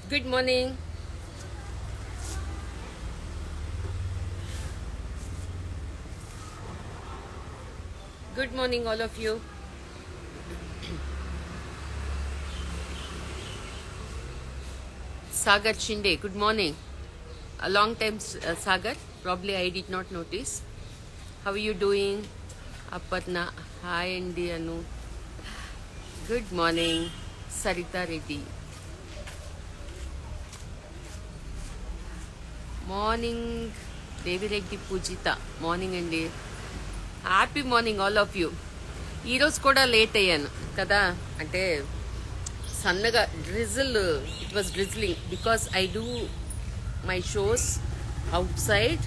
Good morning. Good morning, all of you. Sagar Shinde, good morning. A long time, Sagar. Probably I did not notice. How are you doing? Aparna, hi, Andy Anu. Good morning, Sarita Reddy. Morning, Devi Reddy Pujita. Morning, Andy. Happy morning all of you. ఈరోజు కూడా late అయ్యాను కదా, అంటే సన్నగా drizzle, it was drizzling because I do my shows outside,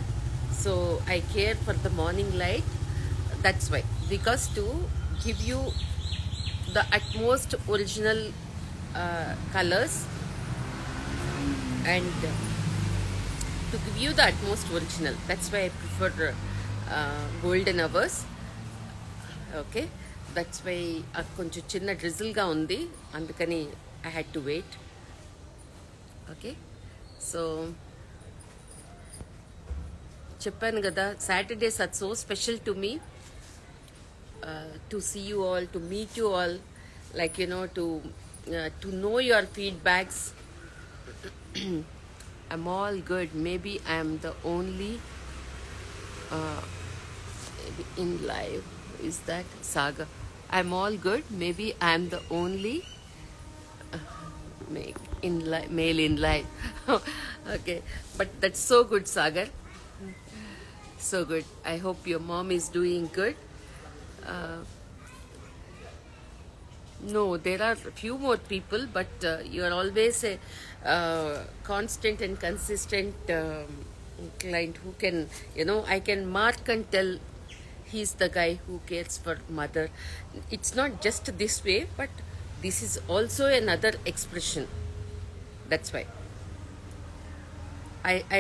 so I care for the morning light. That's why, because to give you the utmost original colours and to give you the utmost original. That's why I prefer golden hours. Okay, that's why కొంచెం చిన్న డ్రిజిల్గా ఉంది, అందుకని I had to wait. Okay, so చెప్పాను కదా, Saturdays are so special to me, to see you all, to meet you all, like to know your feedbacks. I'm all good. Maybe I'm the only uh, in live. Is that Saga? I'm all good. Maybe I'm the only male in life. Okay, but that's so good, Sagar. So good. I hope your mom is doing good. Uh, No, there are a few more people, but you are always a constant and consistent client who can, I can mark and tell he's the guy who cares for mother. It's not just this way, but this is also another expression. That's why.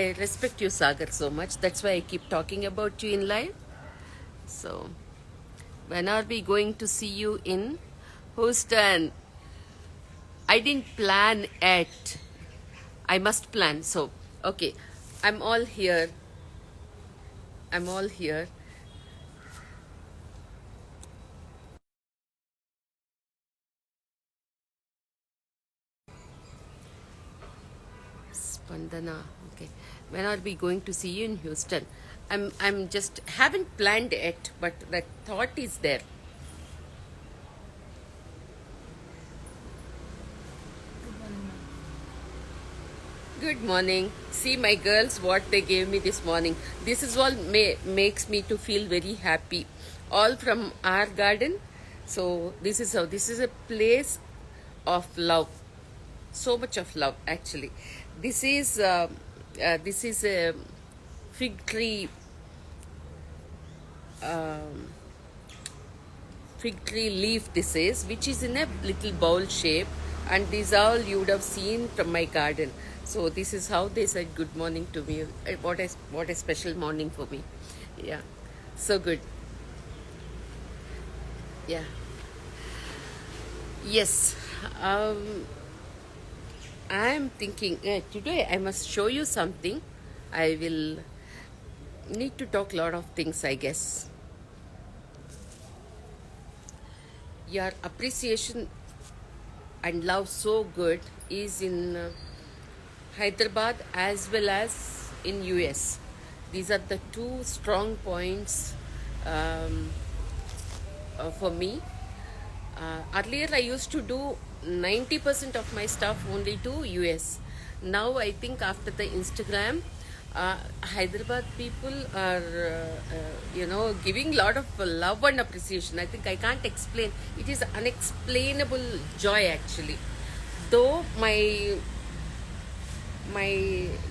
I respect you, Sagar, so much. That's why I keep talking about you in live. So, when are we going to see you in Houston? I didn't plan it. I must plan. So, okay. I'm all here. I'm all here. Spandana. Okay. When are we going to see you in Houston? I'm just haven't planned it, but the thought is there. Good morning. See my girls, what they gave me this morning. This is all makes me to feel very happy. All from our garden. So this is a place of love. So much of love, actually. This is a fig tree. Fig tree leaf, this is, which is in a little bowl shape, and these all you would have seen from my garden. So this is how they said good morning to me. What a special morning for me. Yeah, so good. Yeah. Yes. I am thinking today I must show you something. I will need to talk a lot of things, I guess. Your appreciation and love so good is in Hyderabad as well as in US. These are the two strong points for me. Earlier I used to do 90% of my stuff only to US. Now I think after the Instagram, Hyderabad people are giving a lot of love and appreciation. I think I can't explain. It is unexplainable joy, actually. Though my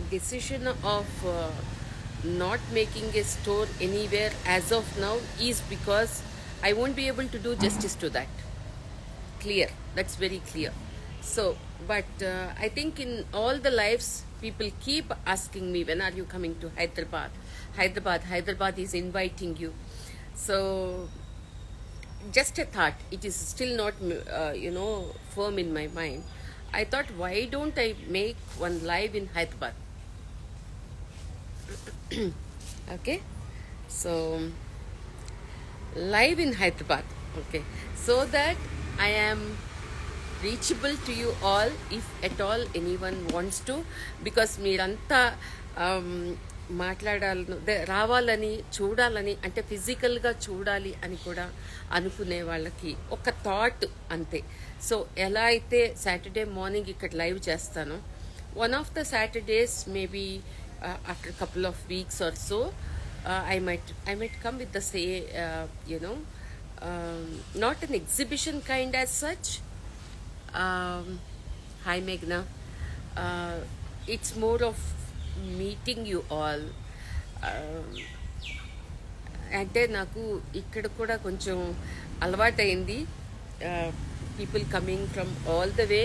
decision of not making a store anywhere as of now is because I won't be able to do justice to that. Clear. That's very clear. So, but I think in all the lives, people keep asking me, when are you coming to Hyderabad? Hyderabad is inviting you. So, just a thought. It is still not, firm in my mind. I thought, why don't I make one live in Hyderabad? Okay, so live in Hyderabad. Okay, so that I am reachable to you all if at all anyone wants to, because మీరంతా మాట్లాడాలను రావాలని చూడాలని అంటే ఫిజికల్గా చూడాలి అని కూడా అనుకునే వాళ్ళకి ఒక థాట్ అంతే. సో ఎలా అయితే సాటర్డే మార్నింగ్ ఇక్కడ లైవ్ చేస్తానో, one of the Saturdays maybe after couple of weeks or so I might come with the say, not an exhibition kind as such. Hi Meghna. It's more of meeting you all. అంటే నాకు ఇక్కడ కూడా కొంచెం అలవాటైంది. People coming from all the way,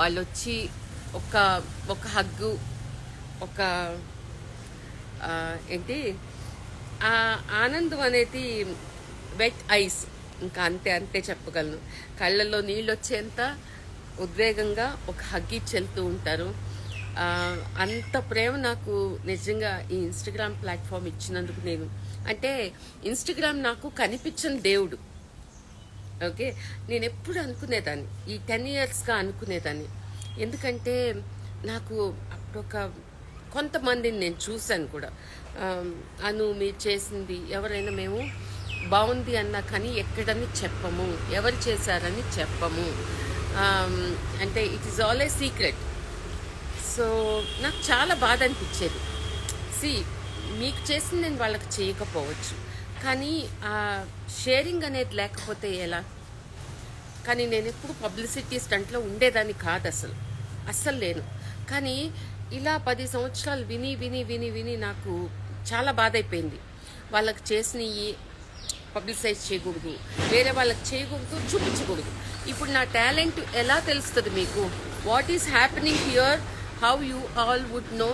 వాళ్ళు వచ్చి ఒక hug, ఒక ఏంటి ఆ ఆనందం అనేది వెట్ ఐస్, ఇంకా అంతే చెప్పగలను. కళ్ళల్లో నీళ్ళు వచ్చేంత ఉద్వేగంగా ఒక హగ్ ఇచ్చి వెళ్తూ ఉంటారు. అంత ప్రేమ నాకు నిజంగా ఈ ఇన్స్టాగ్రామ్ ప్లాట్ఫామ్ ఇచ్చినందుకు. నేను అంటే ఇన్స్టాగ్రామ్ నాకు కనిపించని దేవుడు. ఓకే, నేను ఎప్పుడు అనుకునేదాన్ని, ఈ 10 yearsగా అనుకునేదాన్ని. ఎందుకంటే నాకు అప్పుడు కొంతమందిని నేను చూశాను కూడా. మీరు చేసింది ఎవరైనా మేము బాగుంది అన్నా కానీ ఎక్కడని చెప్పము, ఎవరు చేశారని చెప్పము, అంటే it is all A secret. So నాకు చాలా బాధ అనిపించేది. మీకు చేసింది నేను వాళ్ళకి చేయకపోవచ్చు, కానీ షేరింగ్ అనేది లేకపోతే ఎలా? కానీ నేను ఎప్పుడు పబ్లిసిటీ స్టంట్లో ఉండేదాన్ని కాదు, అస్సలు లేను. కానీ ఇలా 10 సంవత్సరాలు విని విని విని విని నాకు చాలా బాధ అయిపోయింది. వాళ్ళకి చేసినవి పబ్లిసైజ్ చేయకూడదు, వేరే వాళ్ళకి చేయకూడదు, చూపించకూడదు. ఇప్పుడు నా టాలెంట్ ఎలా తెలుస్తుంది మీకు? What is happening here, how you all would know.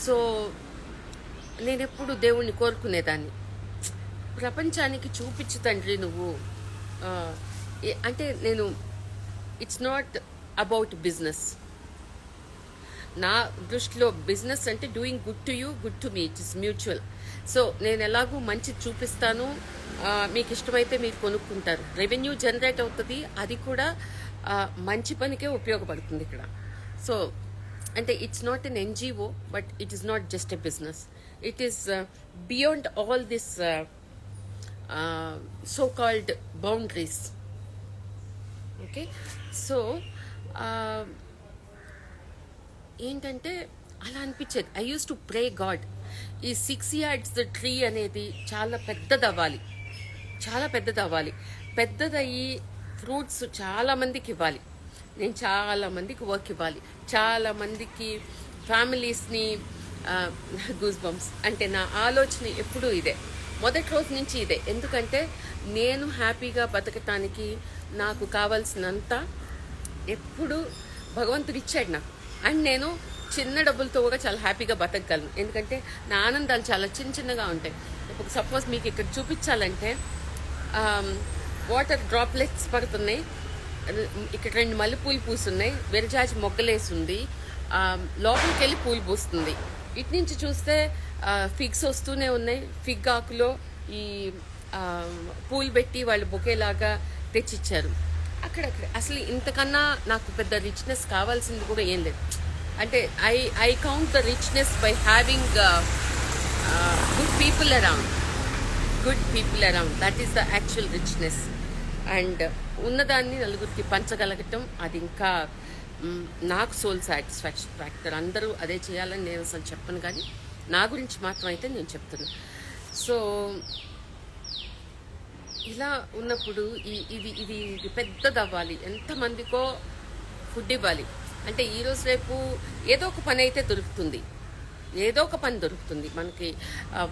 So నేను ఎప్పుడు దేవుణ్ణి కోరుకునేదాన్ని, ప్రపంచానికి చూపించు తండ్రి నువ్వు. అంటే నేను ఇట్స్ నాట్ అబౌట్ బిజినెస్. నా దృష్టిలో బిజినెస్ అంటే doing good to you, good to me, it is mutual. So నేను ఎలాగూ మంచి చూపిస్తాను, మీకు ఇష్టమైతే మీరు కొనుక్కుంటారు, రెవెన్యూ జనరేట్ అవుతుంది, అది కూడా మంచి పనికే ఉపయోగపడుతుంది ఇక్కడ. సో అంటే it's not an NGO, but it is not just a business. It is beyond all this so called boundaries. Okay, so ఏంటంటే అలా అనిపించేది. I use to pray God, ఈ 6 yards ట్రీ అనేది చాలా పెద్దదవ్వాలి, చాలా పెద్దదవ్వాలి. పెద్దదయ్యి ఫ్రూట్స్ చాలా మందికి ఇవ్వాలి, నేను చాలా మందికి వర్క్ ఇవ్వాలి, చాలా మందికి ఫ్యామిలీస్ని. గూస్ బంప్స్ అంటే నా ఆలోచన ఎప్పుడూ ఇదే, మొదటి రోజు నుంచి ఇదే. ఎందుకంటే నేను హ్యాపీగా బతకటానికి నాకు కావాల్సినంత ఎప్పుడు భగవంతుడు ఇచ్చాడు నాకు. అండ్ నేను చిన్న డబ్బులతో కూడా చాలా హ్యాపీగా బతకగలను, ఎందుకంటే నా ఆనందాలు చాలా చిన్నగా ఉంటాయి. ఇప్పుడు సపోజ్ మీకు ఇక్కడ చూపించాలంటే వాటర్ డ్రాప్లెట్స్ పడుతున్నాయి, ఇక్కడ 2 మల్లెపూలు పూస్తున్నాయి, విరజాజి మొగ్గలేసి ఉంది, లోపలికి వెళ్ళి పూలు పూస్తుంది. ఇటు నుంచి చూస్తే ఫిగ్స్ వస్తూనే ఉన్నాయి, ఫిగ్ ఆకులో ఈ పూలు పెట్టి వాళ్ళు బొకేలాగా తెచ్చిచ్చారు. అక్కడక్కడ అసలు ఇంతకన్నా నాకు పెద్ద రిచ్నెస్ కావాల్సింది కూడా ఏం లేదు. అంటే I count the richness by having good people around, that is the actual richness. And ఉన్నదాన్ని నలుగురికి పంచగలగటం, అది ఇంకా నాకు సోల్ సాటిస్ఫాక్షన్ ఫ్యాక్టర్. అందరూ అదే చేయాలని నేను అసలు చెప్పను, కానీ నా గురించి మాత్రం అయితే నేను చెప్తున్నాను. సో ఇలా ఉన్నప్పుడు ఇది పెద్దదవ్వాలి, ఎంతమందికో ఫుడ్ ఇవ్వాలి. అంటే ఈరోజు రేపు ఏదో ఒక పని అయితే దొరుకుతుంది, ఏదో ఒక పని దొరుకుతుంది మనకి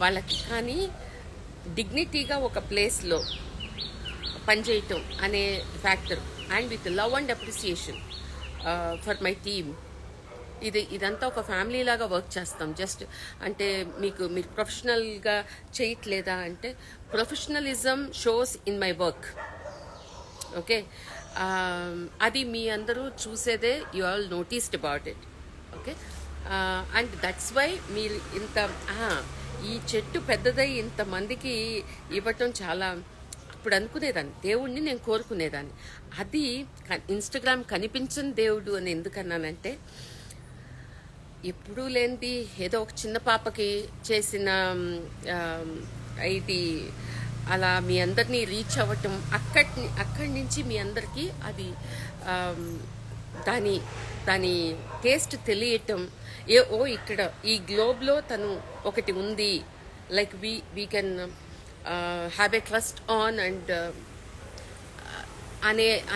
వాళ్ళకి. కానీ డిగ్నిటీగా ఒక ప్లేస్లో పనిచేయటం అనే factor and with love and appreciation for my team. ఇదంతా ఒక ఫ్యామిలీ లాగా వర్క్ చేస్తాం. జస్ట్ అంటే మీరు ప్రొఫెషనల్గా చేయట్లేదా అంటే, professionalism shows in my work. Okay, అది మీ అందరూ చూసేదే, you all noticed about it. Okay, and that's why మీరు ఈ చెట్టు పెద్దదై ఇంతమందికి ఇవ్వటం చాలా, ఇప్పుడు అనుకునేదాన్ని దేవుణ్ణి నేను కోరుకునేదాన్ని. అది ఇన్స్టాగ్రామ్ కనిపించని దేవుడు అని ఎందుకన్నానంటే, ఎప్పుడూ లేనిది ఏదో ఒక చిన్న పాపకి చేసిన ఇది అలా మీ అందరినీ రీచ్ అవ్వటం, అక్కడి నుంచి మీ అందరికీ అది దాని టేస్ట్ తెలియటం, ఇక్కడ ఈ గ్లోబ్లో తను ఒకటి ఉంది, like we can have a trust on and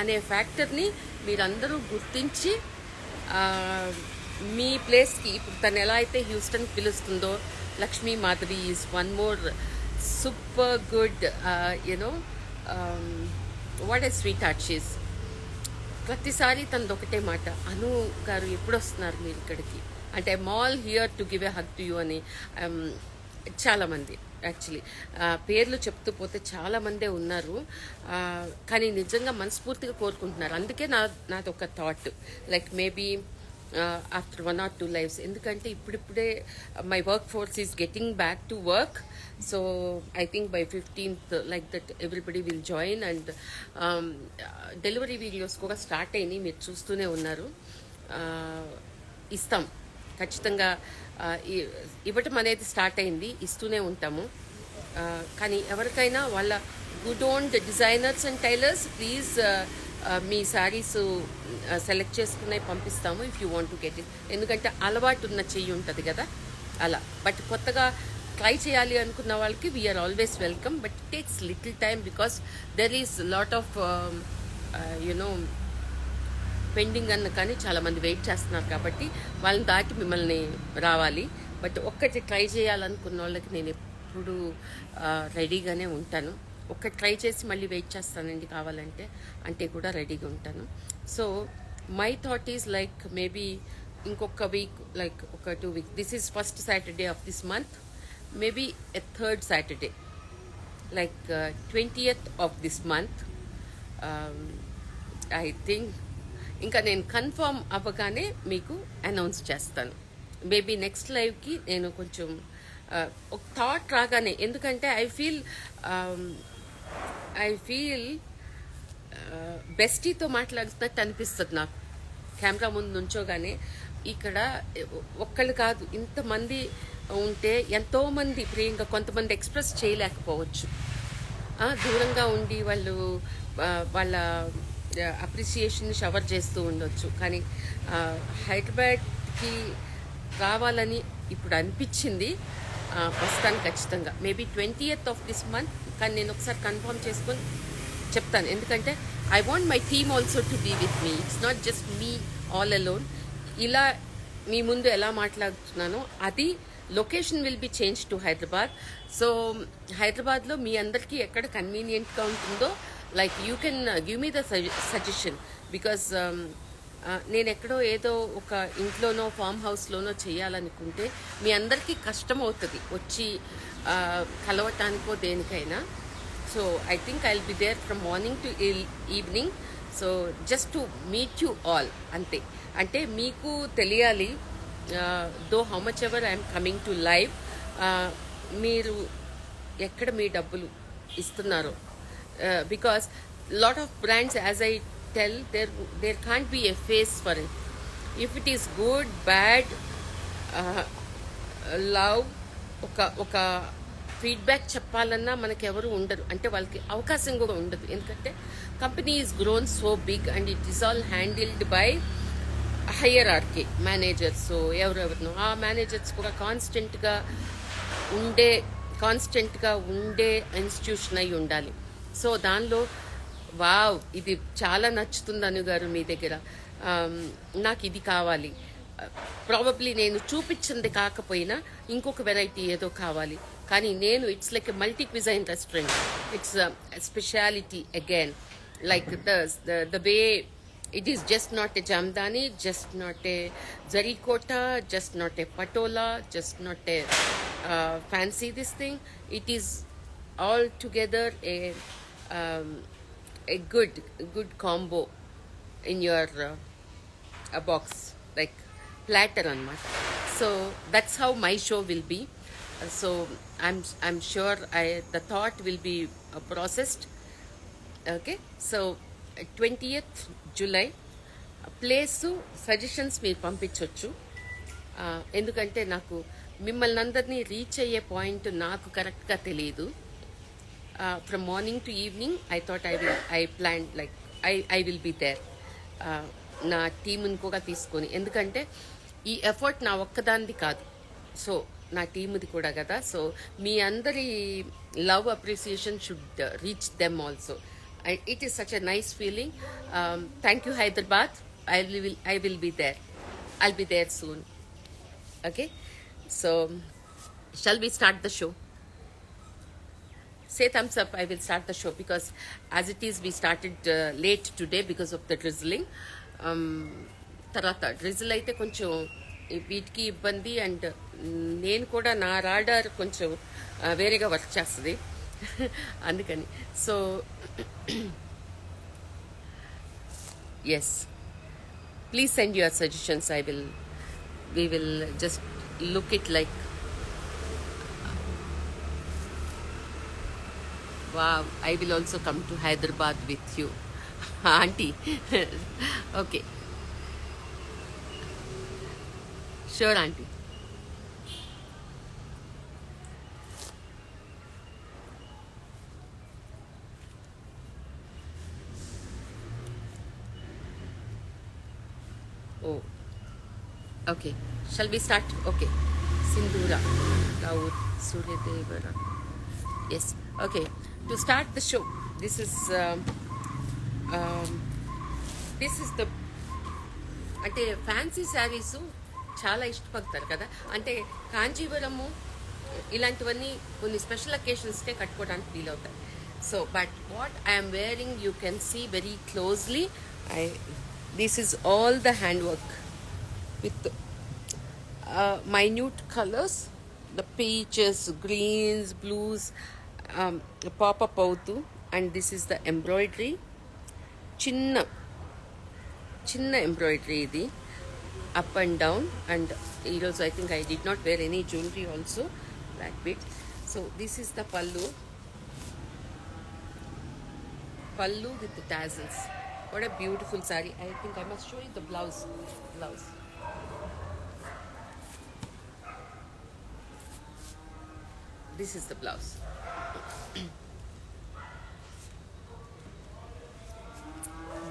అనే ఫ్యాక్టర్ని మీరందరూ గుర్తించి మీ ప్లేస్కి, ఇప్పుడు తను ఎలా అయితే హ్యూస్టన్ పిలుస్తుందో, Lakshmi Madhavi is one more super good what a sweetheart she's. ప్రతిసారి తనది ఒకటే మాట, అను గారు ఎప్పుడు వస్తున్నారు మీరు ఇక్కడికి అంటే, I'm all here to give a hug to you అని. చాలామంది యాక్చువల్లీ పేర్లు చెప్తూ పోతే చాలామందే ఉన్నారు, కానీ నిజంగా మనస్ఫూర్తిగా కోరుకుంటున్నారు. అందుకే నాది ఒక thought, like maybe after 1 or 2 lives, ఎందుకంటే ఇప్పుడిప్పుడే my work force is getting back to work. So I think by 15th like that everybody will join. And delivery videos కూడా స్టార్ట్ అయినాయి, మీరు చూస్తూనే ఉన్నారు. ఇస్తాం ఖచ్చితంగా, ఇవ్వటం అనేది స్టార్ట్ అయింది, ఇస్తూనే ఉంటాము. కానీ ఎవరికైనా వాళ్ళ good owned designers and tailors, please me saris select చేసుకునే పంపిస్తాము if you want to get it. ఎందుకంటే అలవాటు ఉన్న చెయ్యి ఉంటుంది కదా అలా. బట్ కొత్తగా ట్రై చేయాలి అనుకున్న వాళ్ళకి we're always welcome. But it takes little time because there is lot of pending అన్న కానీ చాలామంది వెయిట్ చేస్తున్నారు, కాబట్టి వాళ్ళని దాటి మిమ్మల్ని రావాలి. బట్ ఒక్కటి ట్రై చేయాలనుకున్న వాళ్ళకి నేను ఎప్పుడు రెడీగానే ఉంటాను. ఒక్కటి ట్రై చేసి మళ్ళీ వెయిట్ చేస్తానండి కావాలంటే, అంటే కూడా రెడీగా ఉంటాను. So my thought is like maybe ఇంకొక వీక్, లైక్ ఒక 2 weeks. This is first Saturday of this month, maybe a third Saturday, like 20th of this month. I think ఇంకా నేను కన్ఫర్మ్ అవ్వగానే మీకు అనౌన్స్ చేస్తాను. మేబీ నెక్స్ట్ లైవ్కి నేను కొంచెం ఒక థాట్ రాగానే, ఎందుకంటే ఐ ఫీల్ బెస్టీతో మాట్లాడుతున్నట్టు అనిపిస్తుంది నాకు కెమెరా ముందు నుంచోగానే. ఇక్కడ ఒక్కళ్ళు కాదు, ఇంతమంది ఉంటే ఎంతోమంది ప్రియంగా, కొంతమంది ఎక్స్ప్రెస్ చేయలేకపోవచ్చు, దూరంగా ఉండి వాళ్ళు వాళ్ళ అప్రిసియేషన్ షవర్ చేస్తూ ఉండొచ్చు. కానీ హైదరాబాద్కి రావాలని ఇప్పుడు అనిపించింది, వస్తాను ఖచ్చితంగా. Maybe 20th of this month, కానీ నేను ఒకసారి కన్ఫర్మ్ చేసుకొని చెప్తాను. ఎందుకంటే I want my team also to be with me, it's not just me all alone. ఇలా మీ ముందు ఎలా మాట్లాడుతున్నానో అది location will be change to Hyderabad. So హైదరాబాద్లో మీ అందరికీ ఎక్కడ కన్వీనియంట్గా ఉంటుందో, like you can give me the suggestion. Because నేను ఎక్కడో ఏదో ఒక ఇంట్లోనో ఫామ్ హౌస్లోనో చేయాలనుకుంటే మీ అందరికీ కష్టం అవుతుంది వచ్చి కలవటానికో దేనికైనా. So I think I will be there from morning to evening. So just to meet you all, అంతే. అంటే మీకు తెలియాలి, though how much ever I'm coming to live, మీరు ఎక్కడ మీ డబ్బులు ఇస్తున్నారో. Because lot of brands, as I tell, there can't be a face for it. If it is good, bad, love, ఒక feedback చెప్పాలన్నా మనకి ఎవరు ఉండరు, అంటే వాళ్ళకి అవకాశం కూడా ఉండదు. ఎందుకంటే company is grown so big and it is all handled by hierarchy managers. ఎవరెవరినో ఆ మేనేజర్స్ కూడా కాన్స్టెంట్గా ఉండే ఇన్స్టిట్యూషన్ అయి ఉండాలి. సో దానిలో వావ్, ఇది చాలా నచ్చుతుంది అను గారు మీ దగ్గర, నాకు ఇది కావాలి, ప్రాబబ్లీ నేను చూపించింది కాకపోయినా ఇంకొక వెరైటీ ఏదో కావాలి. కానీ నేను it's like a multi క్విజైన్ restaurant, it's speciality again. like the way it is just not a jamdani, just not a zarikota, just not a patola, just not a fancy this thing. It is all together um, a good combo in your box, like platter on mat. So that's how my show will be. So I'm sure the thought will be processed. Okay so 20th July place suggestions మీరు పంపించవచ్చు. ఎందుకంటే నాకు మిమ్మల్ని అందరినీ reach అయ్యే point నాకు కరెక్ట్గా తెలియదు. From morning to evening I plan like I will be there, నా టీముని కూడా తీసుకొని. ఎందుకంటే ఈ ఎఫర్ట్ నా ఒక్కదానిది కాదు, సో నా టీముది కూడా కదా. సో మీ అందరి love appreciation should reach them also. It is such a nice feeling. Thank you, Hyderabad. I will be there. I'll be there soon. Okay. So, shall we start the show? Say thumbs up. I will start the show because, as it is, we started late today because of the drizzling. తర్వాత drizzle అయితే కొంచెం వీటికి ఇబ్బంది, and నేను కూడా నా radar కొంచెం వేరేగా వర్క్ చేస్తుంది అందుకని. So yes, please send your suggestions. We will just look it like, wow, I will also come to Hyderabad with you auntie. Okay, sure auntie. Oh, okay. Shall we start? Okay. Sindhura, Raut, Suryadevara. Yes. Okay. To start the show, this is the అంటే fancy saris చాలా ఇష్టపడతారు కదా. అంటే కాంజీవరము ఇలాంటివన్నీ కొన్ని special అకేషన్స్కే కట్టుకోవడానికి feel అవుతాయి. So but what I'm wearing you can see very closely. This is all the handwork with minute colors, the peaches, greens, blues, pop up outu, and this is the embroidery. Chinna embroidery idi, up and down, and also I think I did not wear any jewelry also, black bit. So this is the pallu with the tassels. What a beautiful saree. I think I must show you the blouse. This is the blouse.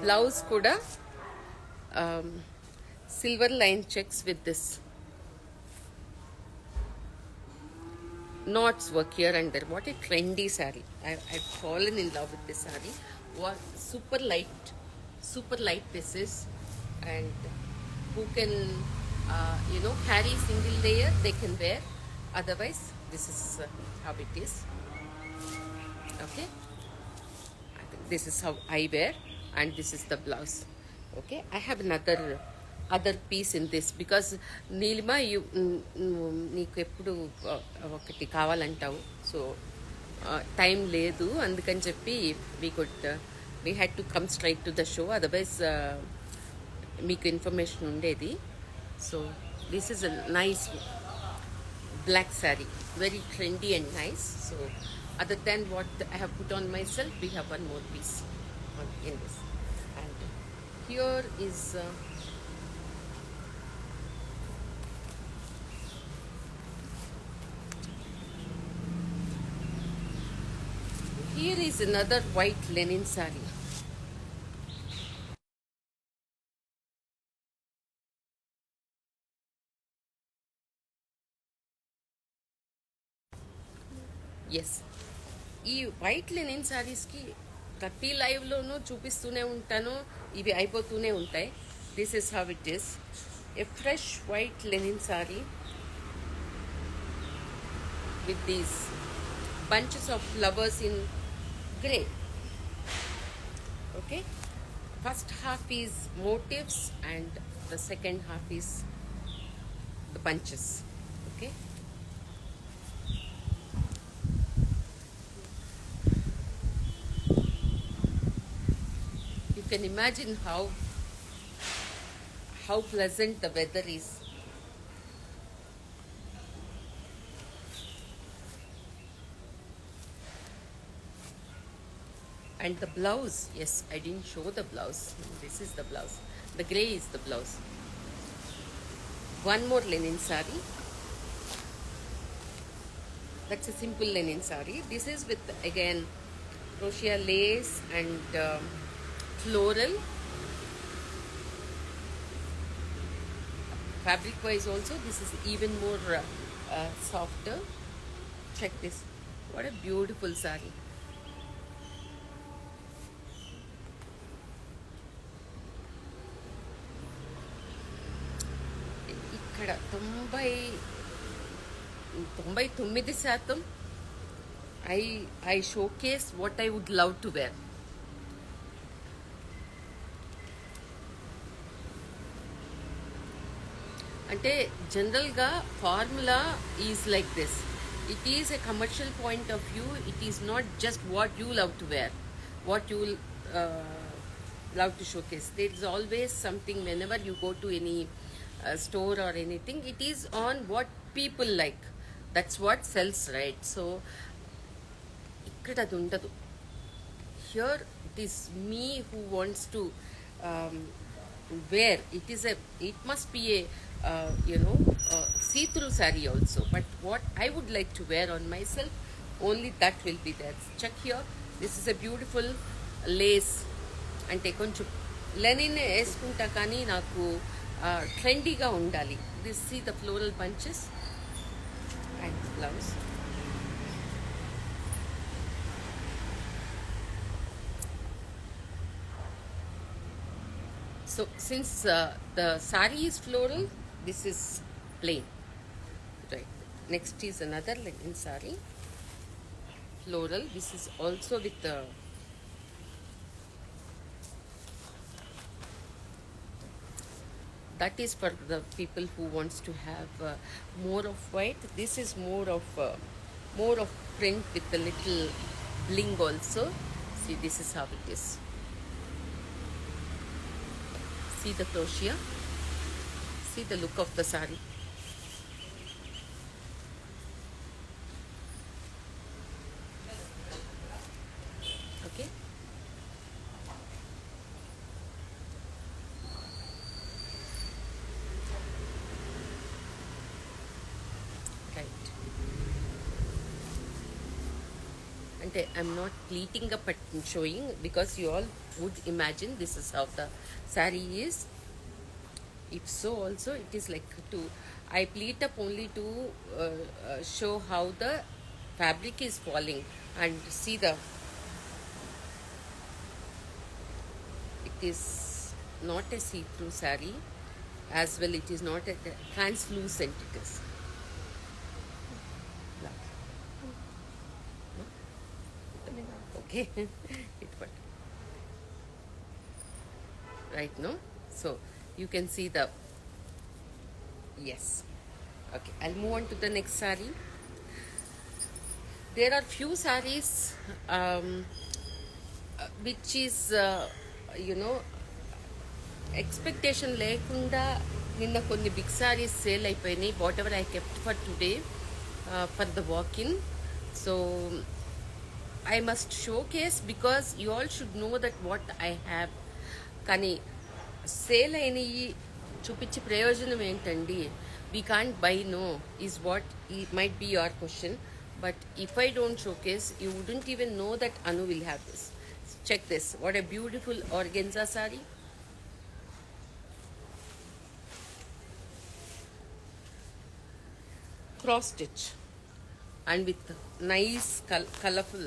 Blouse kuda silver line checks with this knots work here and there. What a trendy saree. I've fallen in love with this saree. What super light this is, and who can carry single layer, they can wear. Otherwise, this is how it is. Okay, I think this is how I wear, and this is the blouse. Okay, I have other piece in this because Neelima, నీకు ఎప్పుడు ఒకటి కావాలంటావు, so time లేదు, అందుకని చెప్పి we had to come straight to the show, otherwise మీకు information ఉండేది. So this is a nice black saree, very trendy and nice. So other than what I have put on myself, we have one more piece in this, and here is here is another white linen saree. Yes, ఈ white linen శారీస్కి ప్రతి లైవ్లోనూ చూపిస్తూనే ఉంటాను, ఇవి అయిపోతూనే ఉంటాయి. This is how it is, a fresh white linen saree with these bunches of flowers in grey. Okay, first half is motifs and the second half is the bunches. Okay, you can imagine how pleasant the weather is. And the blouse, yes, I didn't show the blouse. This is the blouse. The grey is the blouse. One more linen sari. That's a simple linen sari. This is with again crochet lace and floral. Fabric wise also this is even more softer. Check this. What a beautiful sari. ఇక్కడ 99% I showcase what I would love to wear. అంటే జనరల్గా formula is like this. It is a commercial point of view. It is not just what you love to wear, what you love to showcase. There is always something whenever you go to any store or anything. It is on what people like. That's what sells, right? So ఇక్కడ అది ఉండదు. Here it is me who wants to wear. It must be a see-through saree also. But what I would like to wear on myself, only that will be there. Check here. This is a beautiful lace. అంటే కొంచెం Lenin వేసుకుంటా కానీ నాకు ట్రెండీగా ఉండాలి. This see the floral bunches and blouse. So since the saree is floral, this is plain. Right. Next is another linen saree. Floral. This is also with the that is for the people who wants to have more of white. This is more of print with a little bling also. See, this is how it is. See the crochet. See the look of the saree. Okay. Right. And I'm not pleating up at showing because you all would imagine this is how the saree is. If so also it is like I pleat up only to show how the fabric is falling. And see it is not a see-through saree as well. It is not a translucent. It is okay. It but right, no? So you can see the yes. Okay, I'll move on to the next saree. There are few sarees which is expectation లేకుండా నిన్న కొన్ని big saris sale అయిపోయినాయి. What ever I kept for today for the walk in. So I must showcase because you all should know that what I have. కానీ sale అయినవి చూపించే ప్రయోజనం ఏంటండి? We can't buy, no, is what might be your question. But if I don't showcase, you wouldn't even know that Anu will have this. Check this. What a beautiful organza saree. Cross stitch and with nice colorful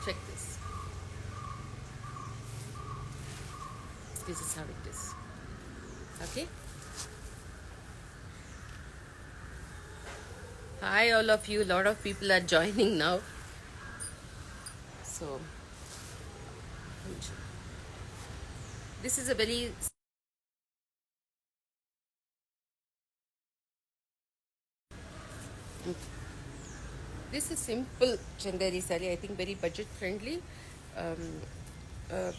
Check this. This is how it is. Okay. Hi, all of you. A lot of people are joining now. So, this is a very this is simple Chanderi sari. I think very budget friendly. Um, uh,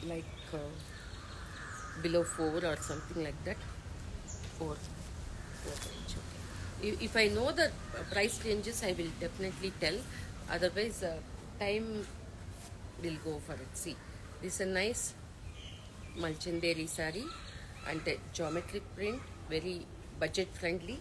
like below 4 or something like that. 4 range. Okay. If I know the price ranges, I will definitely tell. Otherwise, time will go for it. See, this is a nice Malchanderi sari and a geometric print, very budget friendly.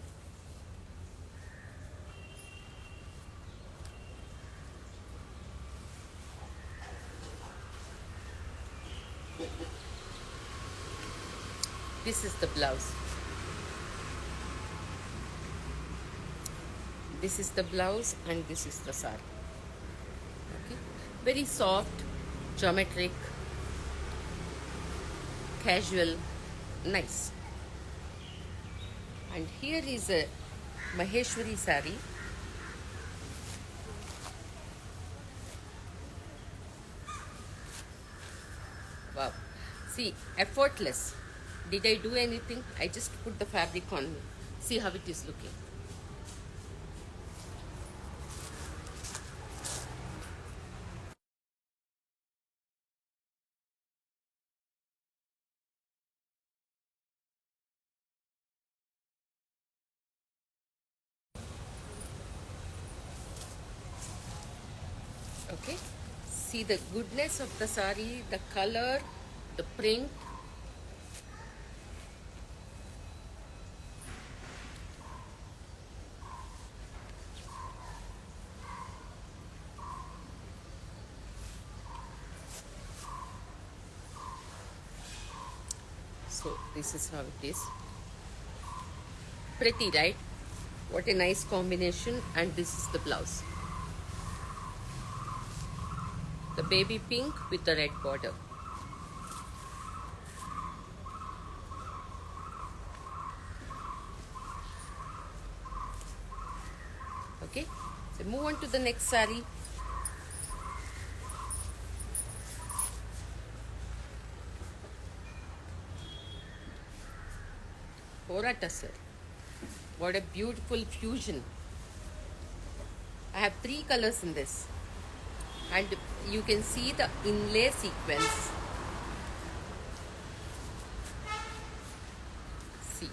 This is the blouse. This is the blouse and this is the sari. Okay, very soft, geometric, casual, nice. And here is a Maheshwari sari. Wow, see, effortless. Did I do anything? I just put the fabric on. See how it is looking. Okay, see the goodness of the sari, the color, the print. So this is how it is. Pretty, right? What a nice combination. And this is the blouse, the baby pink with the red border. Okay, so move on to the next sari. Hora Tussar. What a beautiful fusion. I have 3 colors in this. And you can see the inlay sequence. See.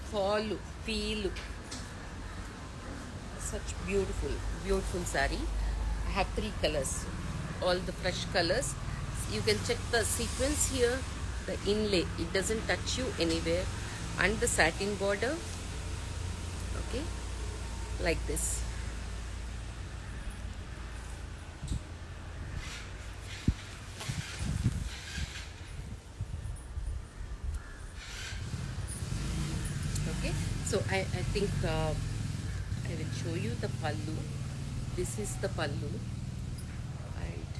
Follow, feel. Such beautiful, beautiful sari. I have 3 colors. All the fresh colors. You can check the sequence here. The inlay, it doesn't touch you anywhere. And the satin border. Okay. Like this. Okay, so I think I will show you the pallu. This is the pallu and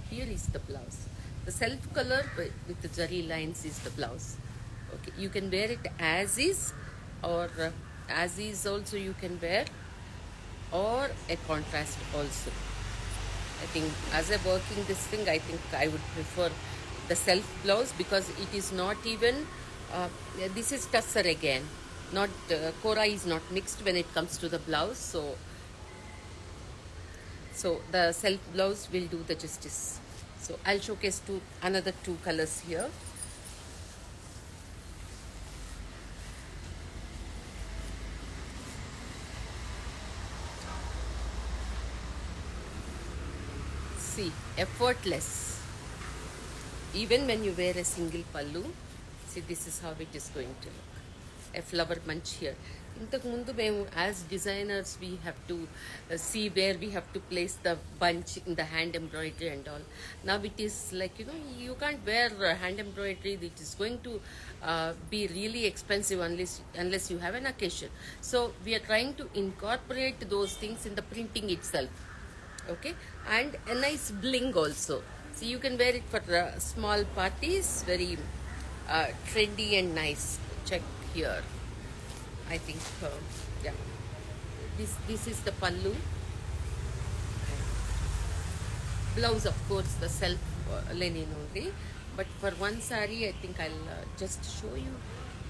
here is the blouse. The self color with the zari lines is the blouse. Okay, you can wear it as is, or as is also you can wear, or a contrast also. I think as a working this thing, I think I would prefer the self blouse because it is not even this is tussar again, not kora is not mixed when it comes to the blouse, so the self blouse will do the justice. So I'll showcase another 2 colors here. See, effortless. Even when you wear a single pallu, see, this is how it is going to look. a flower bunch here. ఇంతకు ముందు మేము as designers we have to see where we have to place the bunch in the hand embroidery and all. Now it is like you can't wear hand embroidery. It is going to be really expensive unless you have an occasion. So we are trying to incorporate those things in the printing itself. Okay, and a nice bling also. So you can wear it for small parties, very trendy and nice. Check here. I think yeah, this is the pallu. Blouse, of course, the self linen only. But for one saree, I think I'll just show you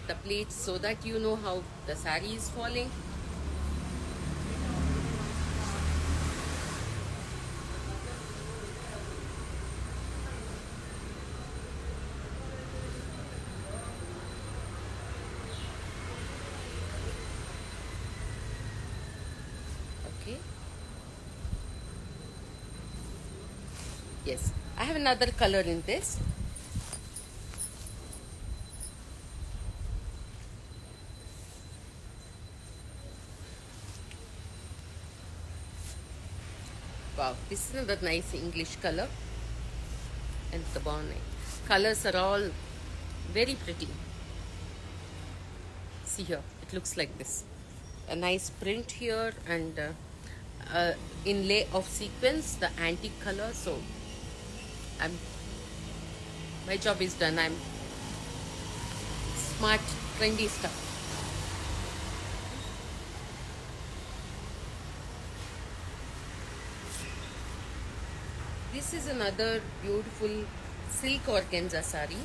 the pleats so that you know how the saree is falling. Okay. Yes, I have another color in this. Wow, this is another nice English color. And the bonnet colors are all very pretty. See here, it looks like this. A nice print here and inlay of sequins, the antique color. So my job is done. I'm smart, trendy stuff. This is another beautiful silk organza saree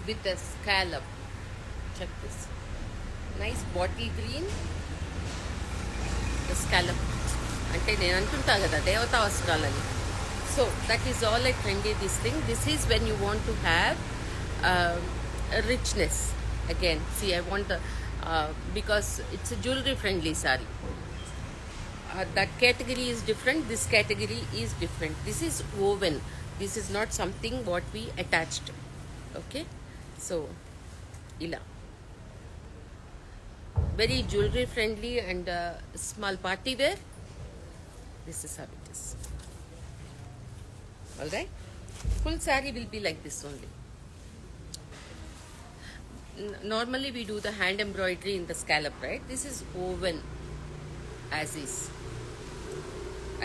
with a scallop. Check this. Nice bottle green. The scallop. అంటే నేను అంటుంటా కదా దేవతా వస్త్రాలని. So that is all a trendy this thing. This is when you want to have a richness. Again, see, I want the because it's a jewelry friendly saree. That category is different. This category is different. This is woven. This is not something what we attached. Okay, so ila very jewelry friendly and small party wear. This is how it is. All right, full saree will be like this only. Normally we do the hand embroidery in the scallop, right? This is woven as is.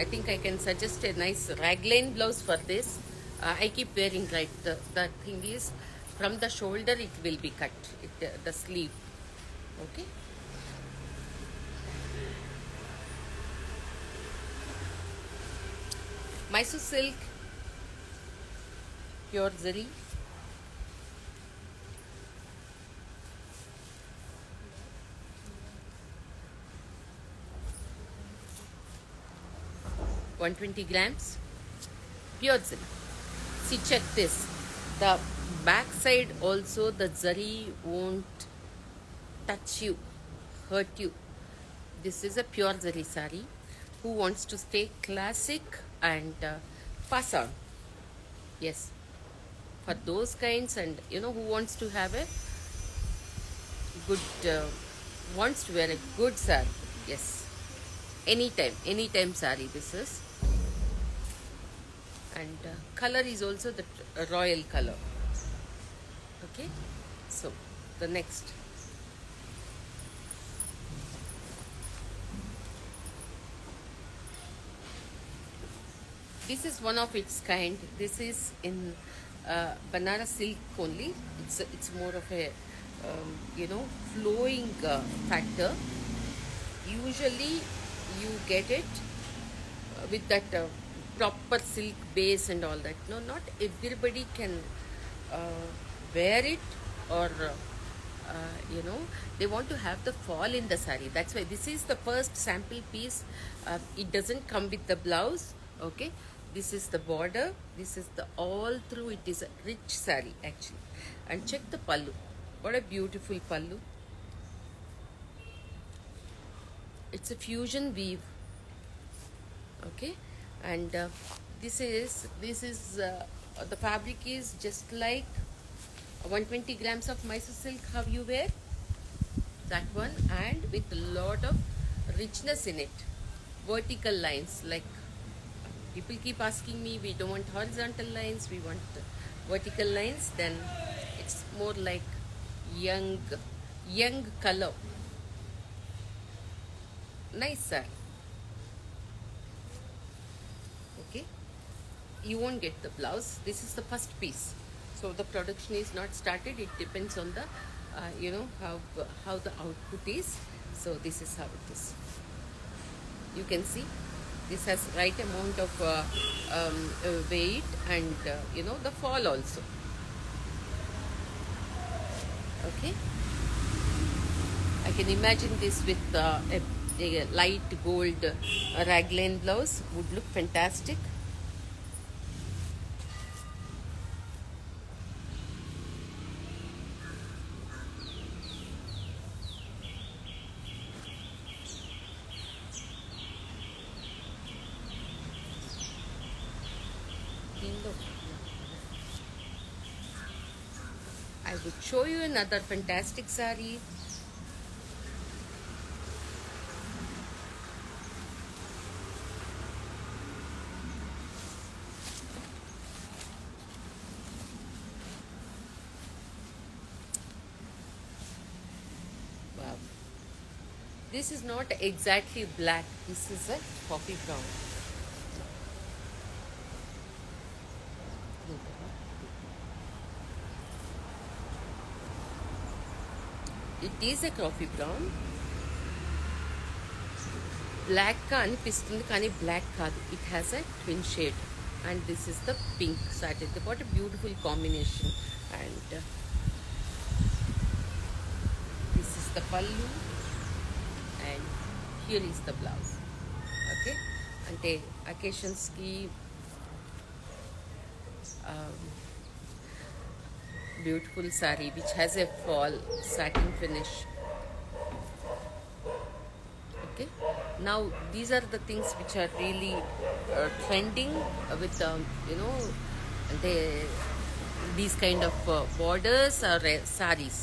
I think I can suggest a nice raglan blouse for this. I keep wearing, right? The thing is, from the shoulder it will be cut, the sleeve. Okay. Mysore silk, pure zari. $120, pure zari. See, check this. The back side also, the zari won't touch you, hurt you. This is a pure zari saree. Who wants to stay classic and pass on? Yes, for those kinds, and who wants to have a good, wants to wear a good saree. Yes, anytime saree this is. And color is also the royal color. Okay, so the next. This is one of its kind. This is in Banaras silk only. It's more of a flowing factor. Usually you get it with that proper silk base and all that. No, not everybody can wear it, or they want to have the fall in the saree. That's why this is the first sample piece. It doesn't come with the blouse. Okay, this is the border. This is the all through. It is a rich saree actually. And check the pallu. What a beautiful pallu. It's a fusion weave. Okay, and this is the fabric is just like 120 grams of Mysore silk. How you wear? that one, and with a lot of richness in it. Vertical lines, like people keep asking me, we don't want horizontal lines, we want vertical lines. Then it's more like young color. Nice, sir. Okay, you won't get the blouse. This is the first piece, so the production is not started. It depends on the how the output is. So this is how it is. You can see this has right amount of weight, and the fall also. Okay, I can imagine this with a light gold raglan blouse would look fantastic. I would show you another fantastic sari. Wow. This is not exactly black. This is a coffee brown. It is a coffee brown. Black గా అనిపిస్తుంది కానీ black కాదు. It has a twin shade, and this is the pink satin. What a beautiful combination. And this is the pallu, and here is the blouse. Okay, అంటే occasions కి beautiful sari which has a fall satin finish. Okay, now these are the things which are really trending with these kind of borders or saris,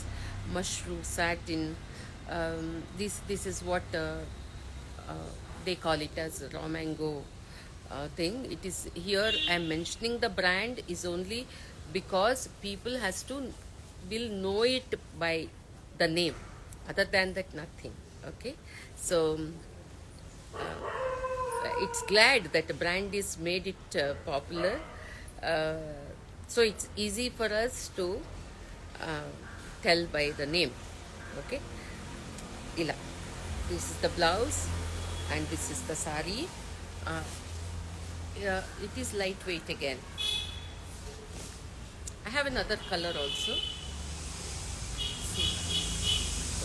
mushroom satin. This is what they call it as raw mango thing. It is here I'm mentioning the brand is only because people will know it by the name. Other than that, nothing. Okay, so it's glad that the brand is made it popular. So it's easy for us to tell by the name. Okay, ila. This is the blouse, and this is the sari. It is lightweight again. I have another color also. See,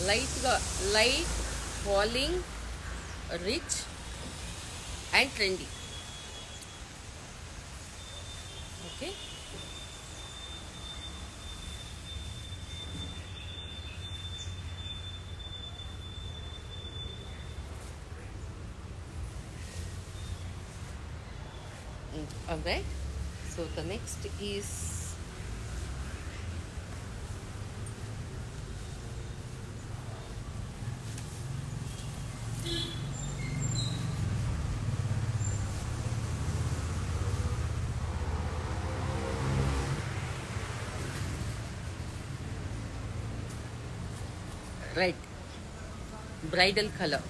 light, falling, rich, and trendy. Okay. All right. So the next is right, bridal color,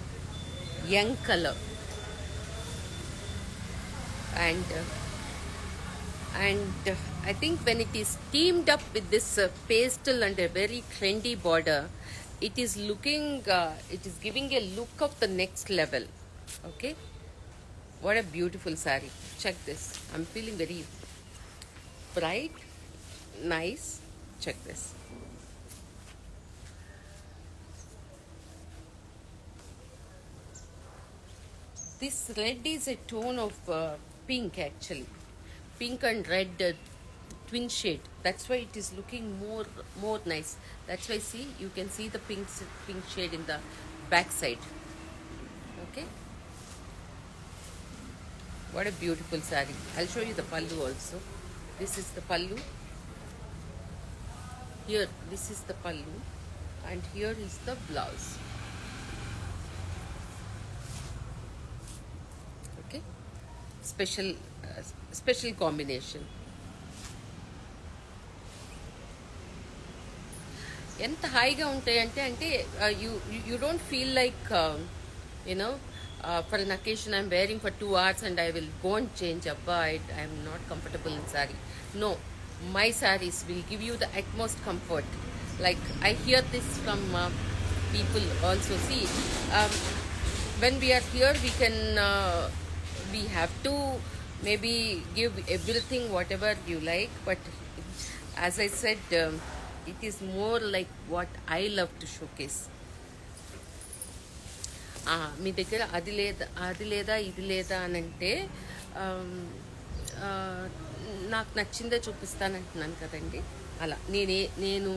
young color, and I think when it is teamed up with this pastel and a very trendy border, it is giving a look of the next level. Okay, what a beautiful sari. Check this. I'm feeling very bright, nice. Check this. This red is a tone of pink, actually. Pink and red twin shade. That's why it is looking more nice. That's why, see, you can see the pink shade in the back side. Okay, what a beautiful sari. I'll show you the pallu also. This is the pallu. Here, this is the pallu, and here is the blouse. Okay, special special combination. ఎంత హాయిగా ఉంటాయంటే అంటే you don't feel like you know for an occasion I'm wearing for 2 hours and I will go and change. Abba, I am not comfortable in saree. No, my sarees will give you the utmost comfort. Like I hear this from people also. See, um, when we are here, we have to maybe give everything whatever you like, but as I said, it is more like what I love to showcase. మీ దగ్గర అది లేదా ఇది లేదా అని అంటే నాకు నచ్చిందే చూపిస్తానంటున్నాను కదండి. అలా నేను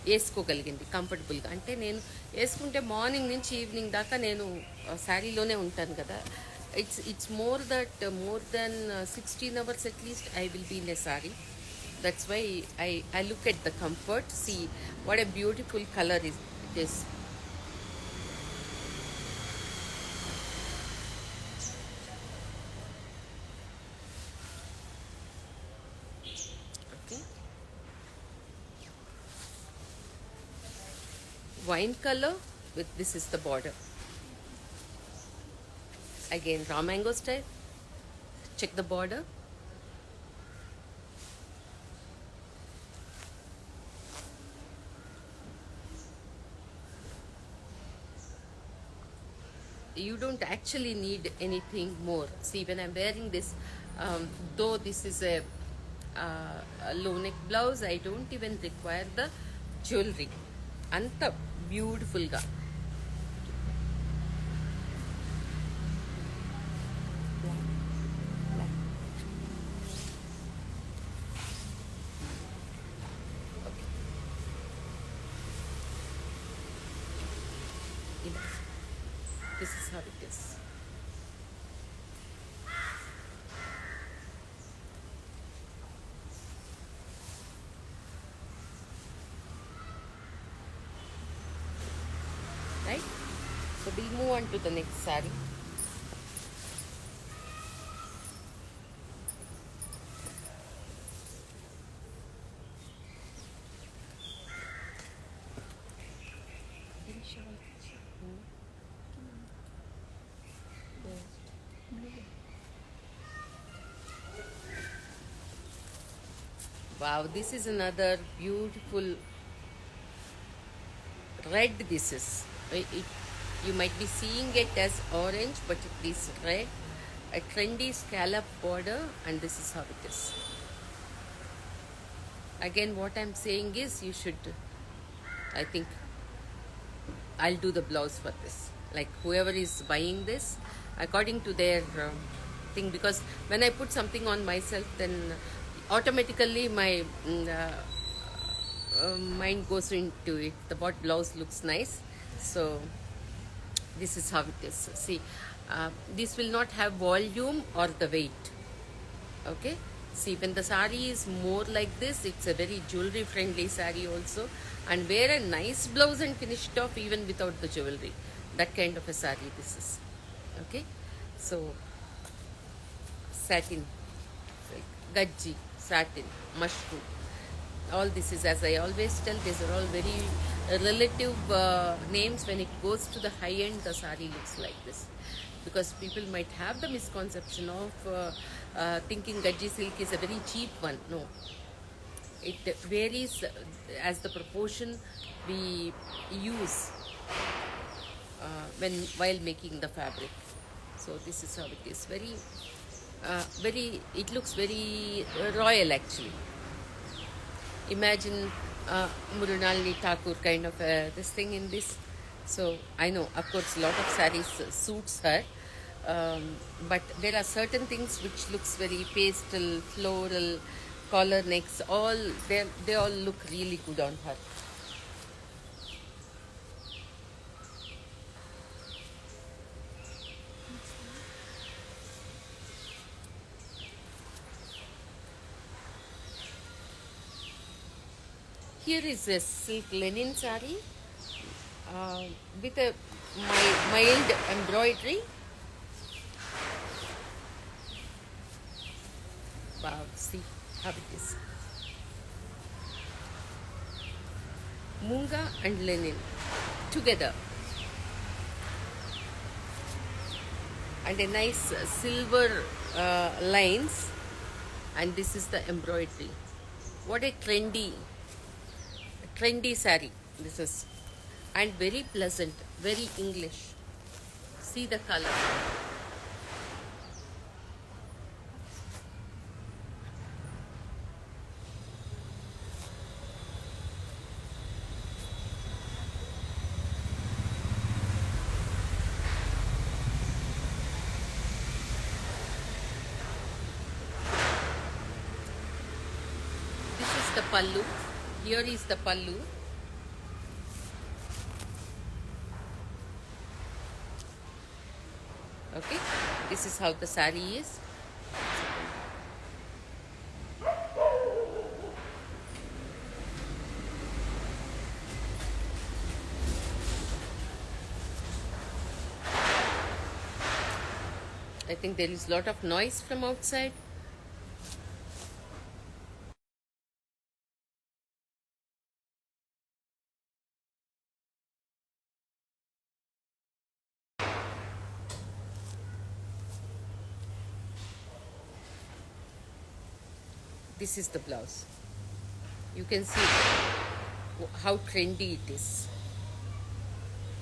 వేసుకోగలిగింది కంఫర్టబుల్గా. అంటే నేను వేసుకుంటే మార్నింగ్ నుంచి ఈవినింగ్ దాకా నేను శారీలోనే ఉంటాను కదా. It's more than 16 hours at least I will be in a saree. That's why I look at the comfort. See what a beautiful color it is. Okay, wine color with this is the border. Again raw mango style. Check the border. You don't actually need anything more. See, when I'm wearing this, though this is a low neck blouse, I don't even require the jewelry. Anta beautiful ga. This is how it is. Right? So we'll move on to the next saree. Wow, this is another beautiful red. This is you might be seeing it as orange, but it is red, a trendy scallop border, and this is how it is. Again, what I'm saying is you should, I think I'll do the blouse for this. Like whoever is buying this, according to their thing, because when I put something on myself, then automatically my mind goes into it. The what blouse looks nice, so this is how it is. See, this will not have volume or the weight. Okay, see, when the saree is more like this, it's a very jewelry friendly saree also, and wear a nice blouse and finish it off even without the jewelry. That kind of a saree this is. Okay, so satin, like gajji, satin, mushroom, all this is, as I always tell, these are all very relative names. When it goes to the high end, the saree looks like this, because people might have the misconception of thinking gajji silk is a very cheap one. No, it varies as the proportion we use while making the fabric. So this is how it is. Very it looks very royal actually. Imagine Mrunalini Thakur kind of this thing in this. So I know, of course, a lot of sarees suits her, but there are certain things which looks very pastel, floral, collar necks, all they all look really good on her. Here is a silk linen saree uh, with a mild embroidery. Wow, see how it is. Munga and linen together, and a nice silver lines, and this is the embroidery. What a trendy saree this is, and very pleasant, very English. See the color. This is the pallu. Here is the pallu. Okay, this is how the saree is. I think there is a lot of noise from outside. This is the blouse. You can see how trendy it is,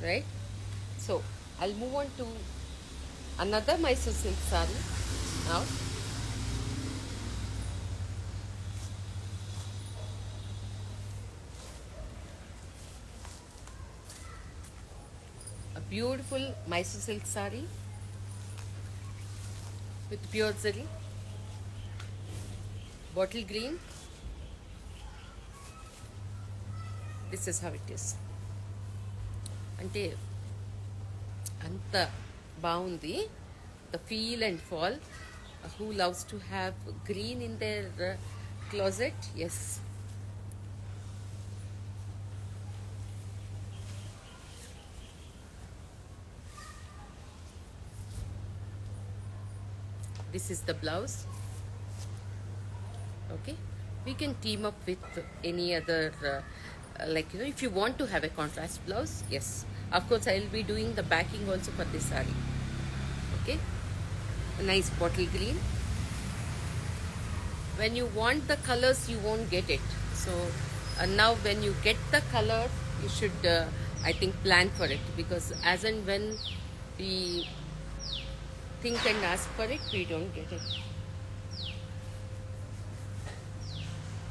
right? So I'll move on to another Mysore silk saree now. A beautiful Mysore silk saree with pure zari, bottle green. This is how it is. అంటే అంత బాగుంది. The feel and fall. Who loves to have green in their closet? Yes. This is the blouse. Okay, we can team up with any other like, you know, if you want to have a contrast blouse, yes, of course I will be doing the backing also for this saree. Okay, a nice bottle green. When you want the colors, you won't get it. So now when you get the color, you should I think plan for it, because as and when we think and ask for it, we don't get it.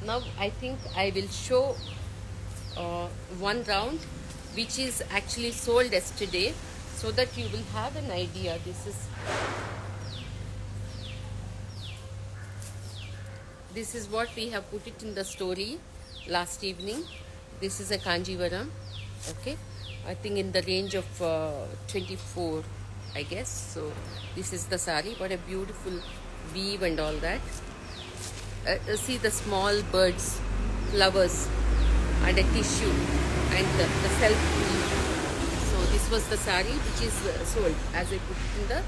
Now I think I will show one round which is actually sold yesterday, so that you will have an idea. This is what we have put it in the story last evening. This is a Kanjivaram. Okay, I think in the range of 24, I guess. So this is the saree. What a beautiful weave and all that. See the small birds, flowers, and a tissue, and the self weave. So this was the saree which is sold. As I put it in the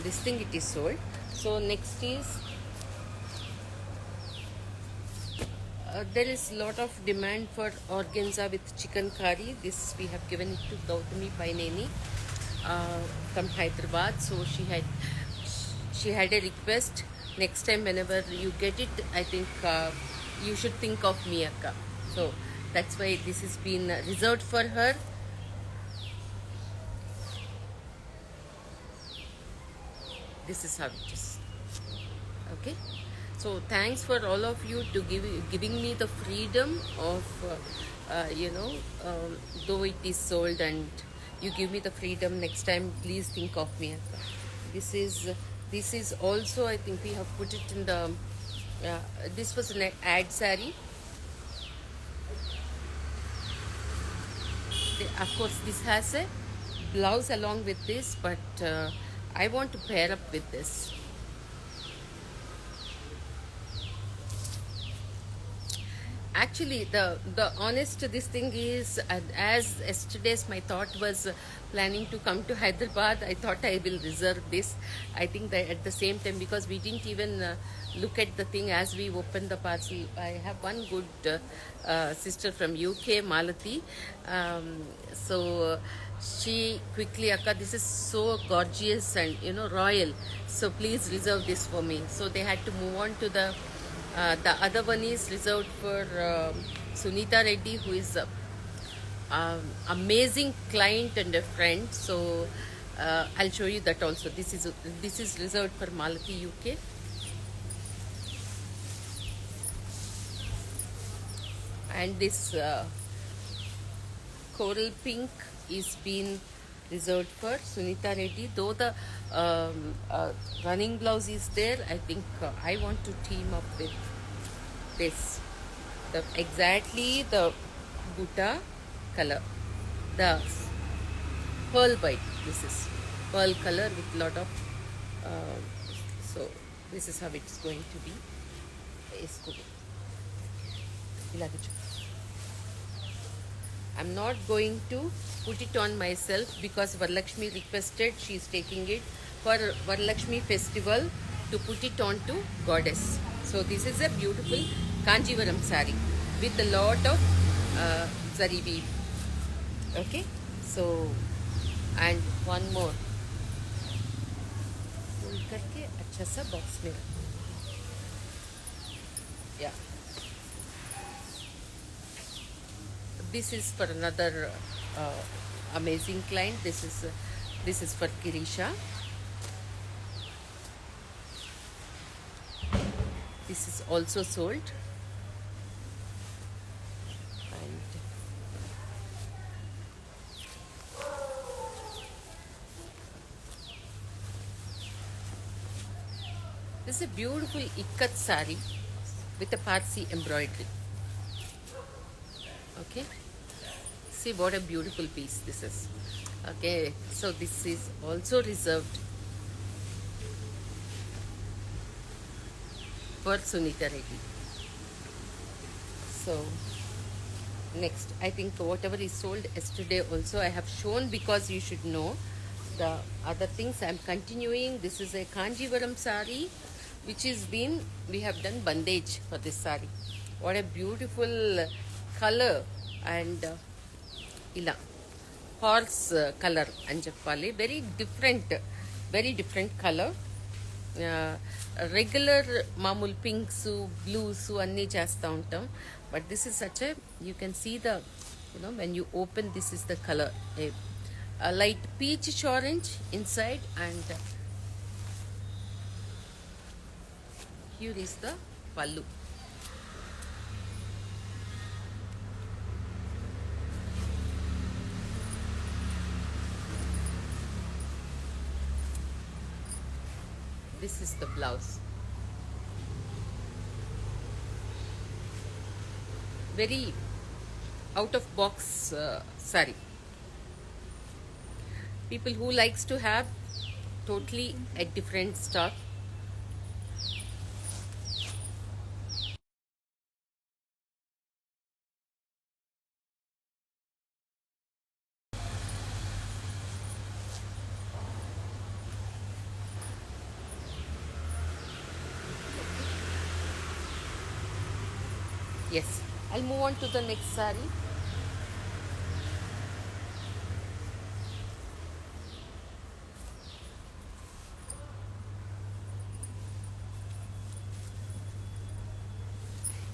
this thing, it is sold. So next is there is a lot of demand for organza with chicken curry. This we have given it to Gautami Paineni from Hyderabad. So she had a request. Next time whenever you get it, I think you should think of me, Akka. So that's why this has been reserved for her. This is how it is. Okay, so thanks for all of you to giving me the freedom of you know, though it is sold and you give me the freedom, next time please think of me, Akka. This is also, I think we have put it in the this was an ad saree. Of course this has a blouse along with this, but I want to pair up with this. Actually, the honest this thing is, as yesterday's my thought was planning to come to Hyderabad. I thought I will reserve this. I think that at the same time, because we didn't even look at the thing as we opened the parcel. I have one good sister from UK, Malati. So she quickly, Akka, this is so gorgeous and royal, so please reserve this for me. So they had to move on to the other one is reserved for Sunita Reddy, who is amazing client and a friend. So I'll show you that also. This is reserved for Malati UK. And this coral pink is been reserved for Sunita Reddy. Though the running blouse is there, I think I want to team up with this. Exactly the Buta color. The pearl white. This is pearl color with lot of. So this is how it's going to be. I'm not going to put it on myself because Varalakshmi requested. She is taking it for Varalakshmi festival to put it on to goddess. So this is a beautiful Kanjivaram sari with a lot of zari weave. Okay, so and one more. Fold करके अच्छा सा box में रखो. Yeah. This is for another amazing client. This is for Kirisha. This is also sold. And this is a beautiful ikat sari with a Parsi embroidery. Okay, see what a beautiful piece this is. Okay, so this is also reserved for Sunita Reddy. So next, I think whatever is sold yesterday also I have shown, because you should know the other things. I am continuing. This is a Kanjivaram sari which is been, we have done bandage for this sari. What a beautiful color and ila horse color and చెప్పాలి, very different color. Regular మామూలు pinks blues అన్నీ చేస్తూ ఉంటాం, but this is such a, you can see the, when you open, this is the color, a light peachish orange inside, and here is the pallu. This is the blouse. Very out of box sari. People who likes to have totally a different stuff. Yes, I'll move on to the next sari.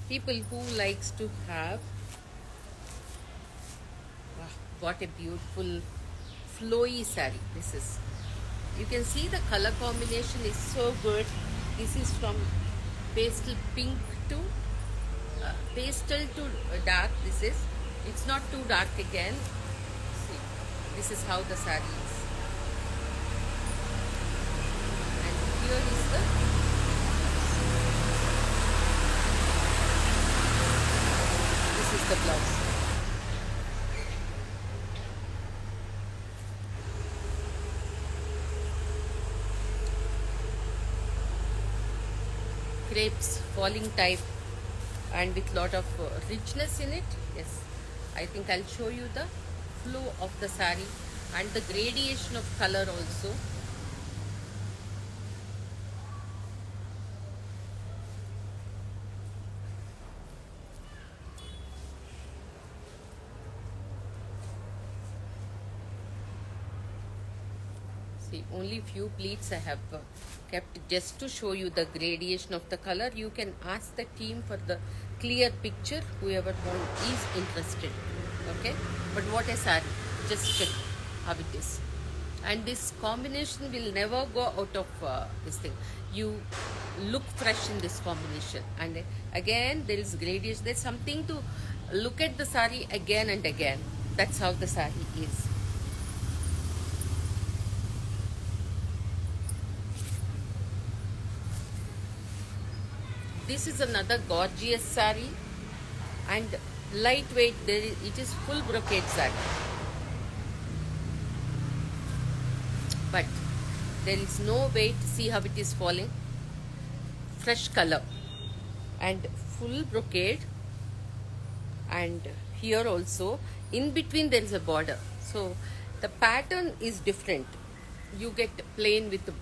People who likes to have, wow, what a beautiful flowy sari this is. You can see the color combination is so good. This is from pastel pink to pastel to dark. It's not too dark again. See, this is how the sari is. And here is the, this is the blouse. Crepes, falling type. and with lot of richness in it. Yes, I think I'll show you the flow of the sari and the gradation of color also. See, only few pleats I have kept just to show you the gradation of the color. You can ask the team for the clear picture, whoever is interested. Okay, but what a saree, just check how it is. And this combination will never go out of this thing. You look fresh in this combination. And again, there is gradation. There's something to look at the saree again and again. That's how the saree is. This is another gorgeous saree and lightweight. It is full brocade saree, but there is no weight. See how it is falling. Fresh color and full brocade, and here also in between there is a border. So the pattern is different. You get plain with the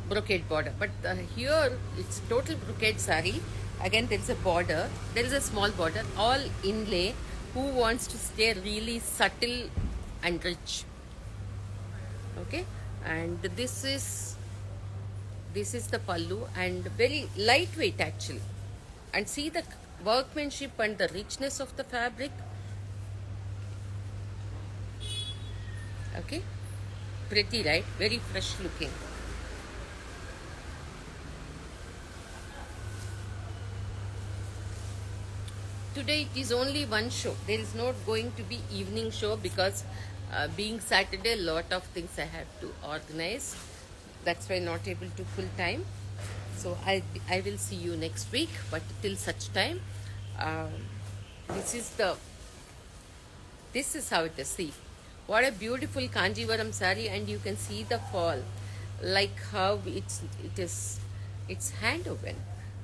brocade border, but here it's total brocade saree. Again there is a border, there is a small border, all inlay. Who wants to stay really subtle and rich? Okay, and this is the pallu, and very lightweight actually. And see the workmanship and the richness of the fabric. Okay, pretty, right? Very fresh looking. Today it is only one show. There is not going to be evening show because being Saturday, a lot of things I have to organize. That's why not able to full time. So I will see you next week. But till such time, this is how it is. See, what a beautiful Kanjivaram sari, and you can see the fall, like how it's hand woven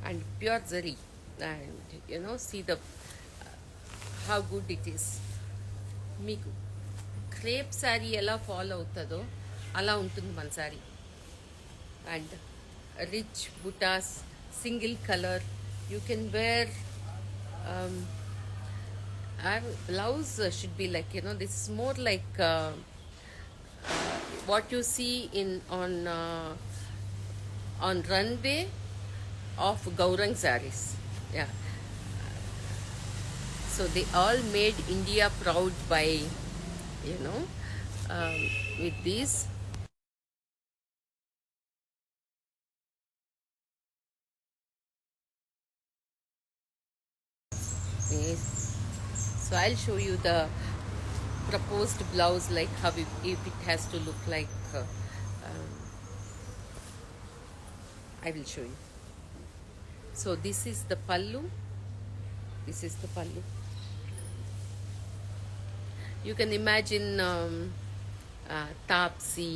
and pure zari, and see the how good it is. మీకు crepe saree ఎలా follow అవుతుందో అలా ఉంటుంది మన saree. And rich butas, single colour, you can wear. Blouse should be like, this is more like what you see on runway of Gaurang sarees. Yeah. So they all made India proud by, with these. Yes. So I'll show you the proposed blouse, like how if it has to look like. I will show you. So this is the pallu. This is the pallu. You can imagine Taapsee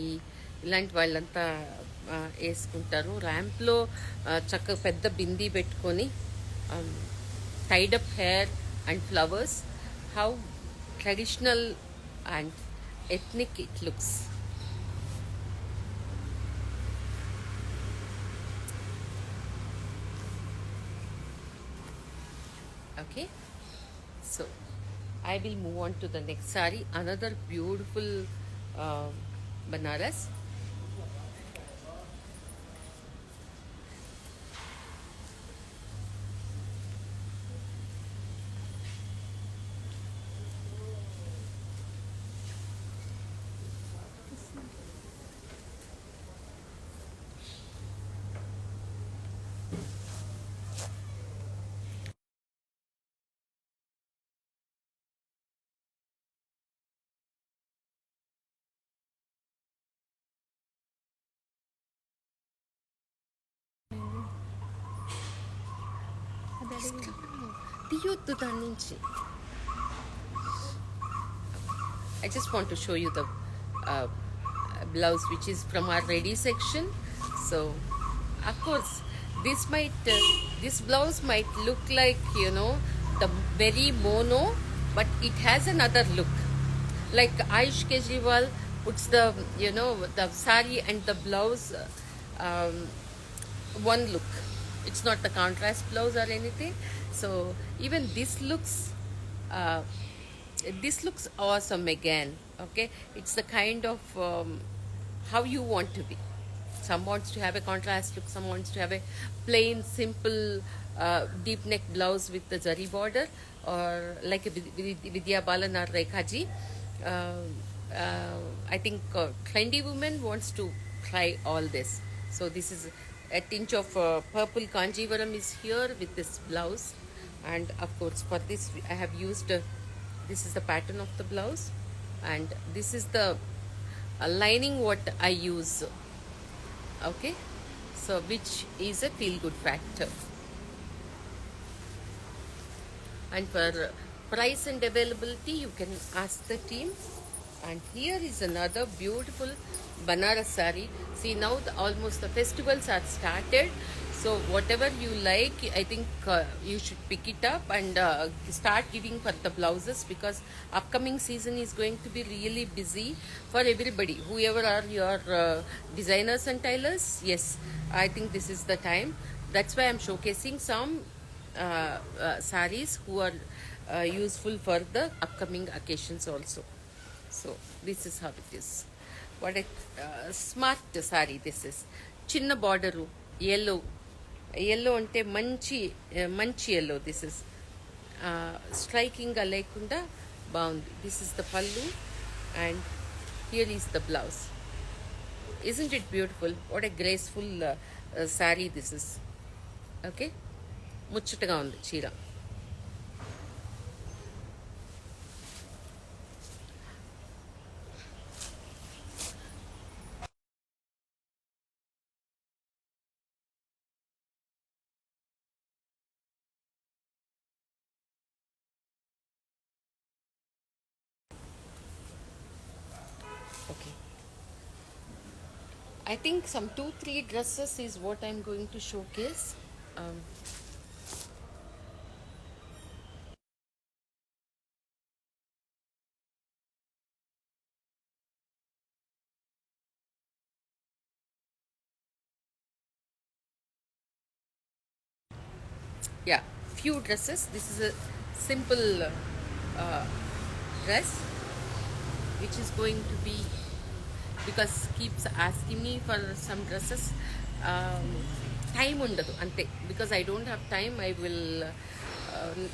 ఇలాంటి వాళ్ళంతా వేసుకుంటారు. ర్యాంప్లో చక్కగా పెద్ద బిందీ పెట్టుకొని tied up hair and flowers. How traditional and ethnic it looks. Okay, so I will move on to the next sari. Another beautiful Banaras. I just want to show you the blouse, which is from our ready section. So of course this might This blouse might look like, the very mono, but it has another look. Like Ayush Kejriwal puts the sari and the blouse um, one look. It's not the contrast blouse or anything. So even uh, this looks awesome again. Okay, it's the kind of how you want to be. Some wants to have a contrast look, some wants to have a plain simple deep neck blouse with the zari border, or like a Vidya Balan or Rekha ji. I think trendy woman wants to try all this. So this is a tinge of purple kanjivaram is here with this blouse, and of course for this I have used this is the pattern of the blouse, and this is the lining what I use. Okay, so which is a feel good factor. And for price and availability, you can ask the team. And here is another beautiful Banaras sari. See, now almost the festivals are started. So whatever you like, I think you should pick it up and start giving for the blouses, because upcoming season is going to be really busy for everybody. Whoever are your designers and tailors, yes, I think this is the time. That's why I'm showcasing some saris who are useful for the upcoming occasions also. So this is how it is. What a smart sari this is. Chinna border, yellow. Yellow ante manchi yellow this is. Striking ga lekunda bound. This is the pallu, and here is the blouse. Isn't it beautiful? What a graceful sari this is. Okay, ముచ్చటగా ఉంది చీర. Okay, I think some 2-3 dresses is what I'm going to showcase. um, yeah, few dresses. This is a simple dress which is going to be, because keeps asking me for some dresses. um, Time undadu ante, because I don't have time,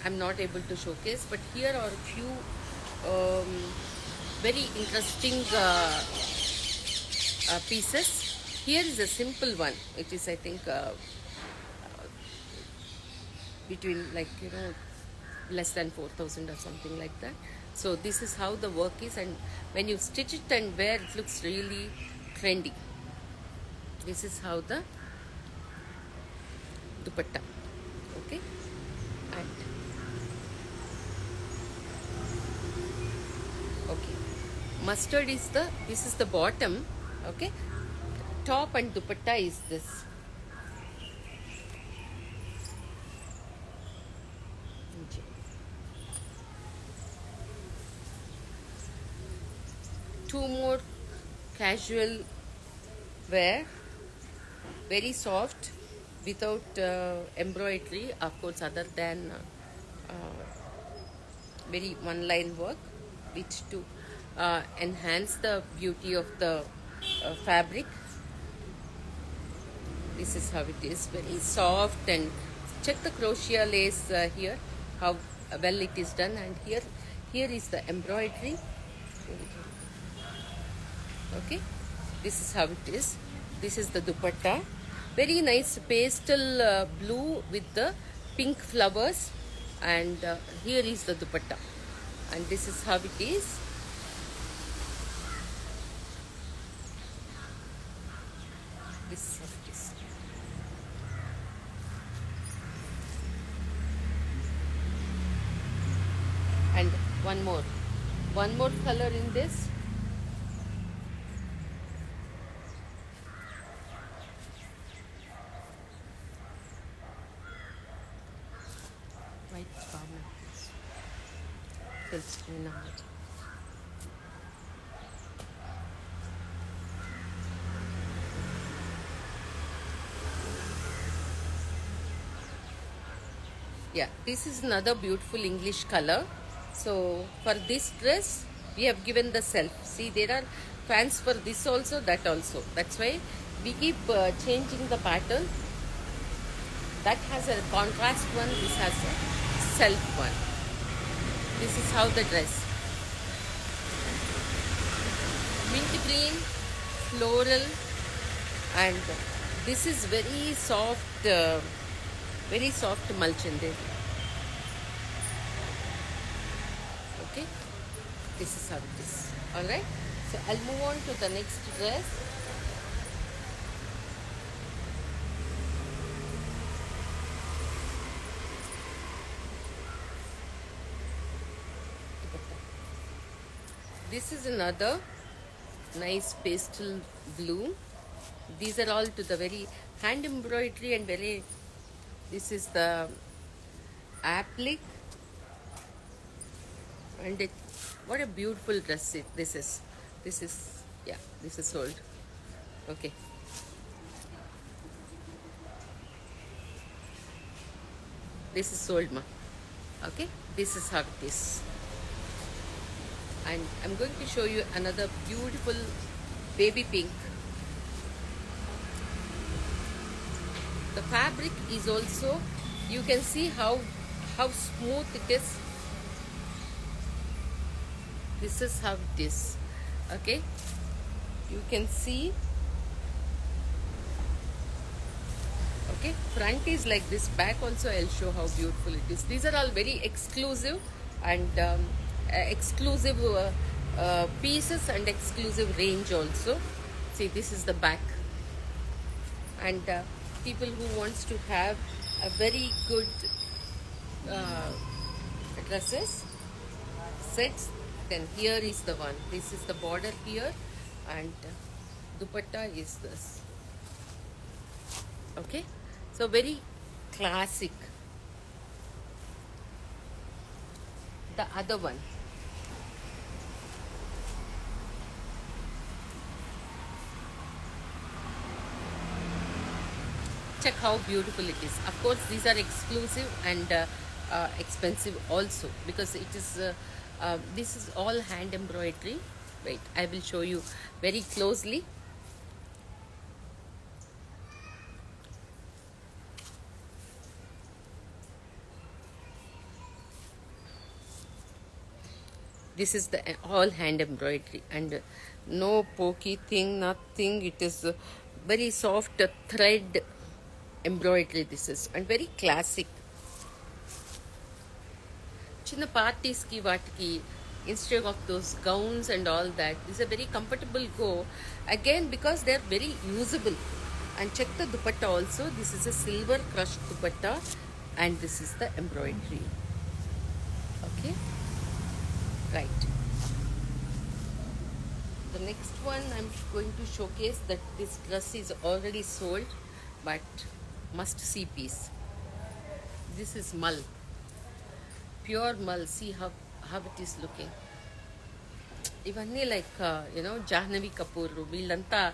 I'm not able to showcase. But here are few um, very interesting pieces. Here is a simple one. It is, I think, between, like, less than 4,000 or something like that. So this is how the work is, and when you stitch it and wear, it looks really trendy. This is how the dupatta. Okay, and okay, mustard is this is the bottom. Okay, top and dupatta is this. Two more casual wear, very soft, without embroidery, of course, other than very one line work, which to enhance the beauty of the fabric. This is how it is, very soft. And check the crochet lace here, how well it is done. And here is the embroidery. Okay, this is how it is. This is the dupatta, very nice pastel blue with the pink flowers. And here is the dupatta, and this is how it is. This is how it is. And one more color in this. తెలుసు. Yeah, this is another beautiful English color. So for this dress, we have given the self. See, there are fans for this also, that also. That's why we keep changing the pattern. That has a contrast one, this has a self one. This is how the dress. Mint green, floral, and this is very soft mulch in there. Okay, this is how it is. Alright, so I'll move on to the next dress. This is another nice pastel blue. These are all to the very hand embroidery and very. This is the applique, and what a beautiful dress this is. This is, yeah, this is sold. Okay. This is sold, ma. Okay. This is how it is. And I'm going to show you another beautiful baby pink. The fabric is also, you can see how smooth it is. This is how it is. Okay, you can see. Okay, front is like this, back also I'll show how beautiful it is. These are all very exclusive and exclusive pieces and exclusive range also. See, this is the back, and people who wants to have a very good dresses sets, then here is the one. This is the border here, and dupatta is this. Okay, so very classic. The other one, check how beautiful it is. Of course, these are exclusive and expensive also, because it is this is all hand embroidery. Wait, I will show you very closely. This is the all hand embroidery, and no pokey thing, nothing. It is very soft thread embroidery. This is, and very classic. Chinna parties ki vaatiki, instead of those gowns and all that, this is a very comfortable go. Again, because they are very usable. And check the dupatta also. This is a silver crushed dupatta, and this is the embroidery. Okay, right. The next one I'm going to showcase, that this dress is already sold, but must see piece. This is mull, pure mull. See how it is looking. Ivanni like Jahnavi Kapoor, veellanta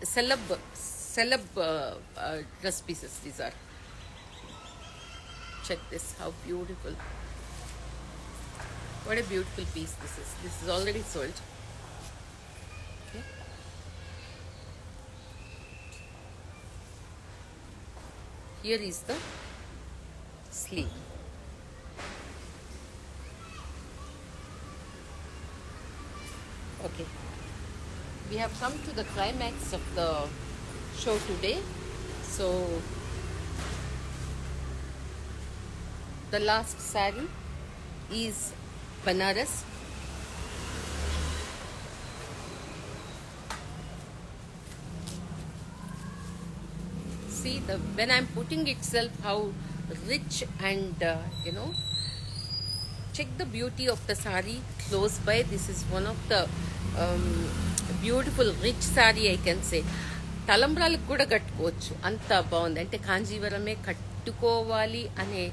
celeb dress pieces these are. Check this, how beautiful. What a beautiful piece this is. This is already sold. Okay. Here is the sleeve. Okay. We have come to the climax of the show today. So the last saree is Banaras. See, when I'm putting itself, how rich and check the beauty of the saree close by. This is one of the beautiful rich saree, I can say. తలంబ్రాలకు కూడా కట్టుకోవచ్చు, అంత బాగుంది. అంటే కాంజీవరమే కట్టుకోవాలి అనే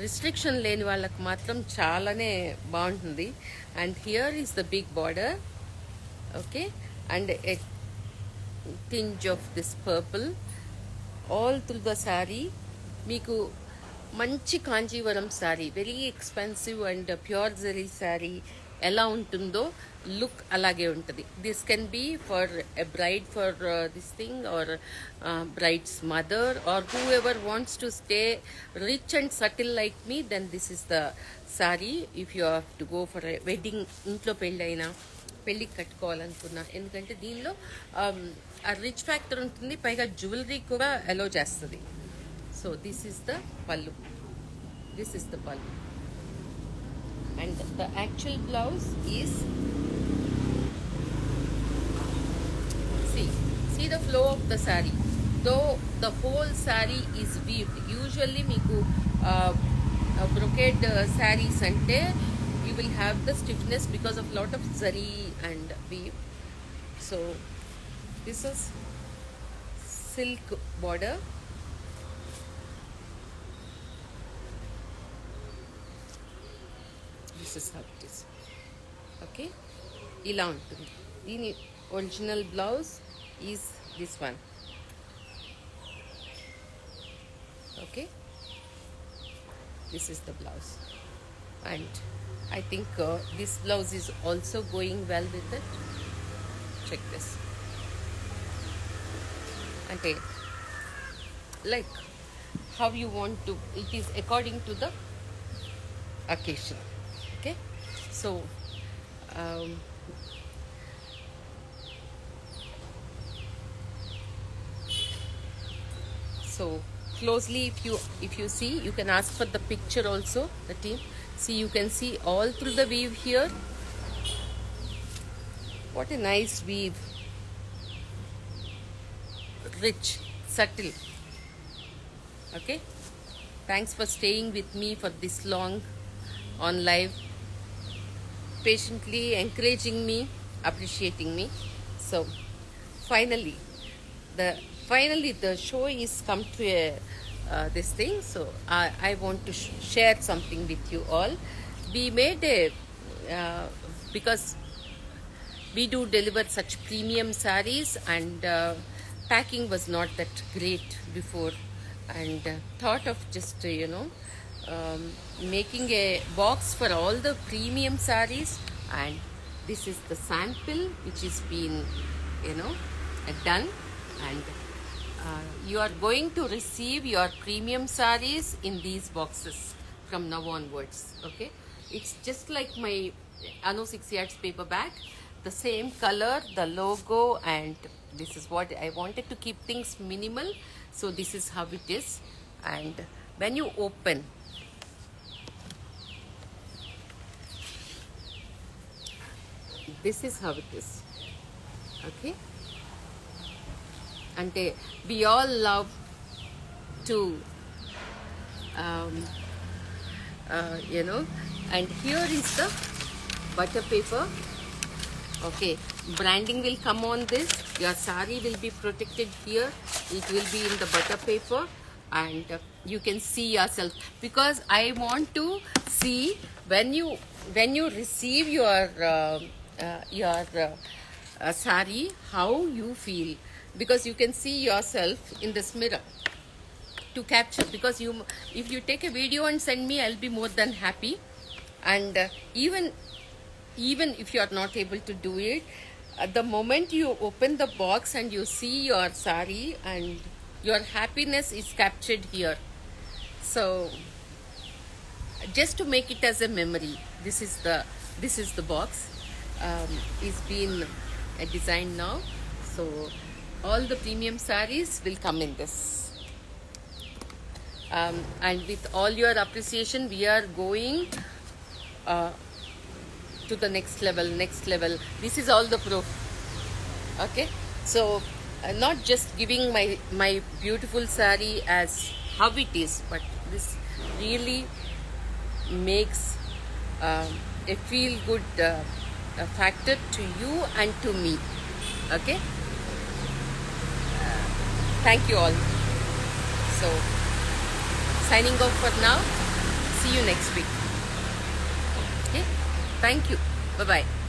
restriction లేని వాళ్ళకి మాత్రం చాలానే బాగుంటుంది. And here is the big border, okay, and a tinge of this purple all through the saree. మీకు మంచి Kanjeevaram saree, very expensive and pure zari saree ఎలా ఉంటుందో లుక్ అలాగే ఉంటుంది. This can be for a bride for this thing or bride's mother or whoever wants to stay rich and subtle like me, then this is the saree. If you have to go for wedding, ఇంట్లో పెళ్ళైనా పెళ్ళికి కట్టుకోవాలనుకున్నా, ఎందుకంటే దీనిలో ఆ rich factor ఉంటుంది, పైగా jewellery కూడా అలో చేస్తుంది. సో దిస్ ఈస్ ద పల్లు, దిస్ ఈస్ ద పల్లు, and the actual blouse is, see the flow of the saree, though the whole saree is weaved. Usually మీకు brocade sarees అంటే you will have the stiffness because of lot of zari and weave. So this is silk border, this is how it is, okay. ఇలా ఉంటుంది. దీని original blouse is this one, okay. This is the blouse, and I think this blouse is also going well with it. Check this. Okay, like how you want to, it is according to the occasion, okay. So so closely, if you see, you can ask for the picture also, the team. See, you can see all through the weave here. What a nice weave, rich, subtle, okay. Thanks for staying with me for this long on live, patiently encouraging me, appreciating me. So finally the show is come to a this thing. So I want to share something with you all. We made a because we do deliver such premium sarees, and packing was not that great before, and thought of just making a box for all the premium sarees. And this is the sample which is been done, and you are going to receive your premium sarees in these boxes from now onwards, okay. It's just like my Anu 6 yards paper bag, the same color, the logo, and this is what I wanted to keep things minimal. So this is how it is, and when you open, this is how it is, okay. And we all love to and here is the butter paper, okay. Branding will come on this, your sari will be protected here, it will be in the butter paper, and you can see yourself, because I want to see when you receive your sari, how you feel, because you can see yourself in this mirror to capture. Because if you take a video and send me, I'll be more than happy. And even if you are not able to do it, at the moment you open the box and you see your sari, and your happiness is captured here. So just to make it as a memory, this is the box. It's been designed now, so all the premium sarees will come in this, and with all your appreciation, we are going to the next level. This is all the proof, okay. So not just giving my beautiful saree as how it is, but this really makes a feel good factor to you and to me, okay. Thank you all. So signing off for now. See you next week. Okay, thank you. Bye bye.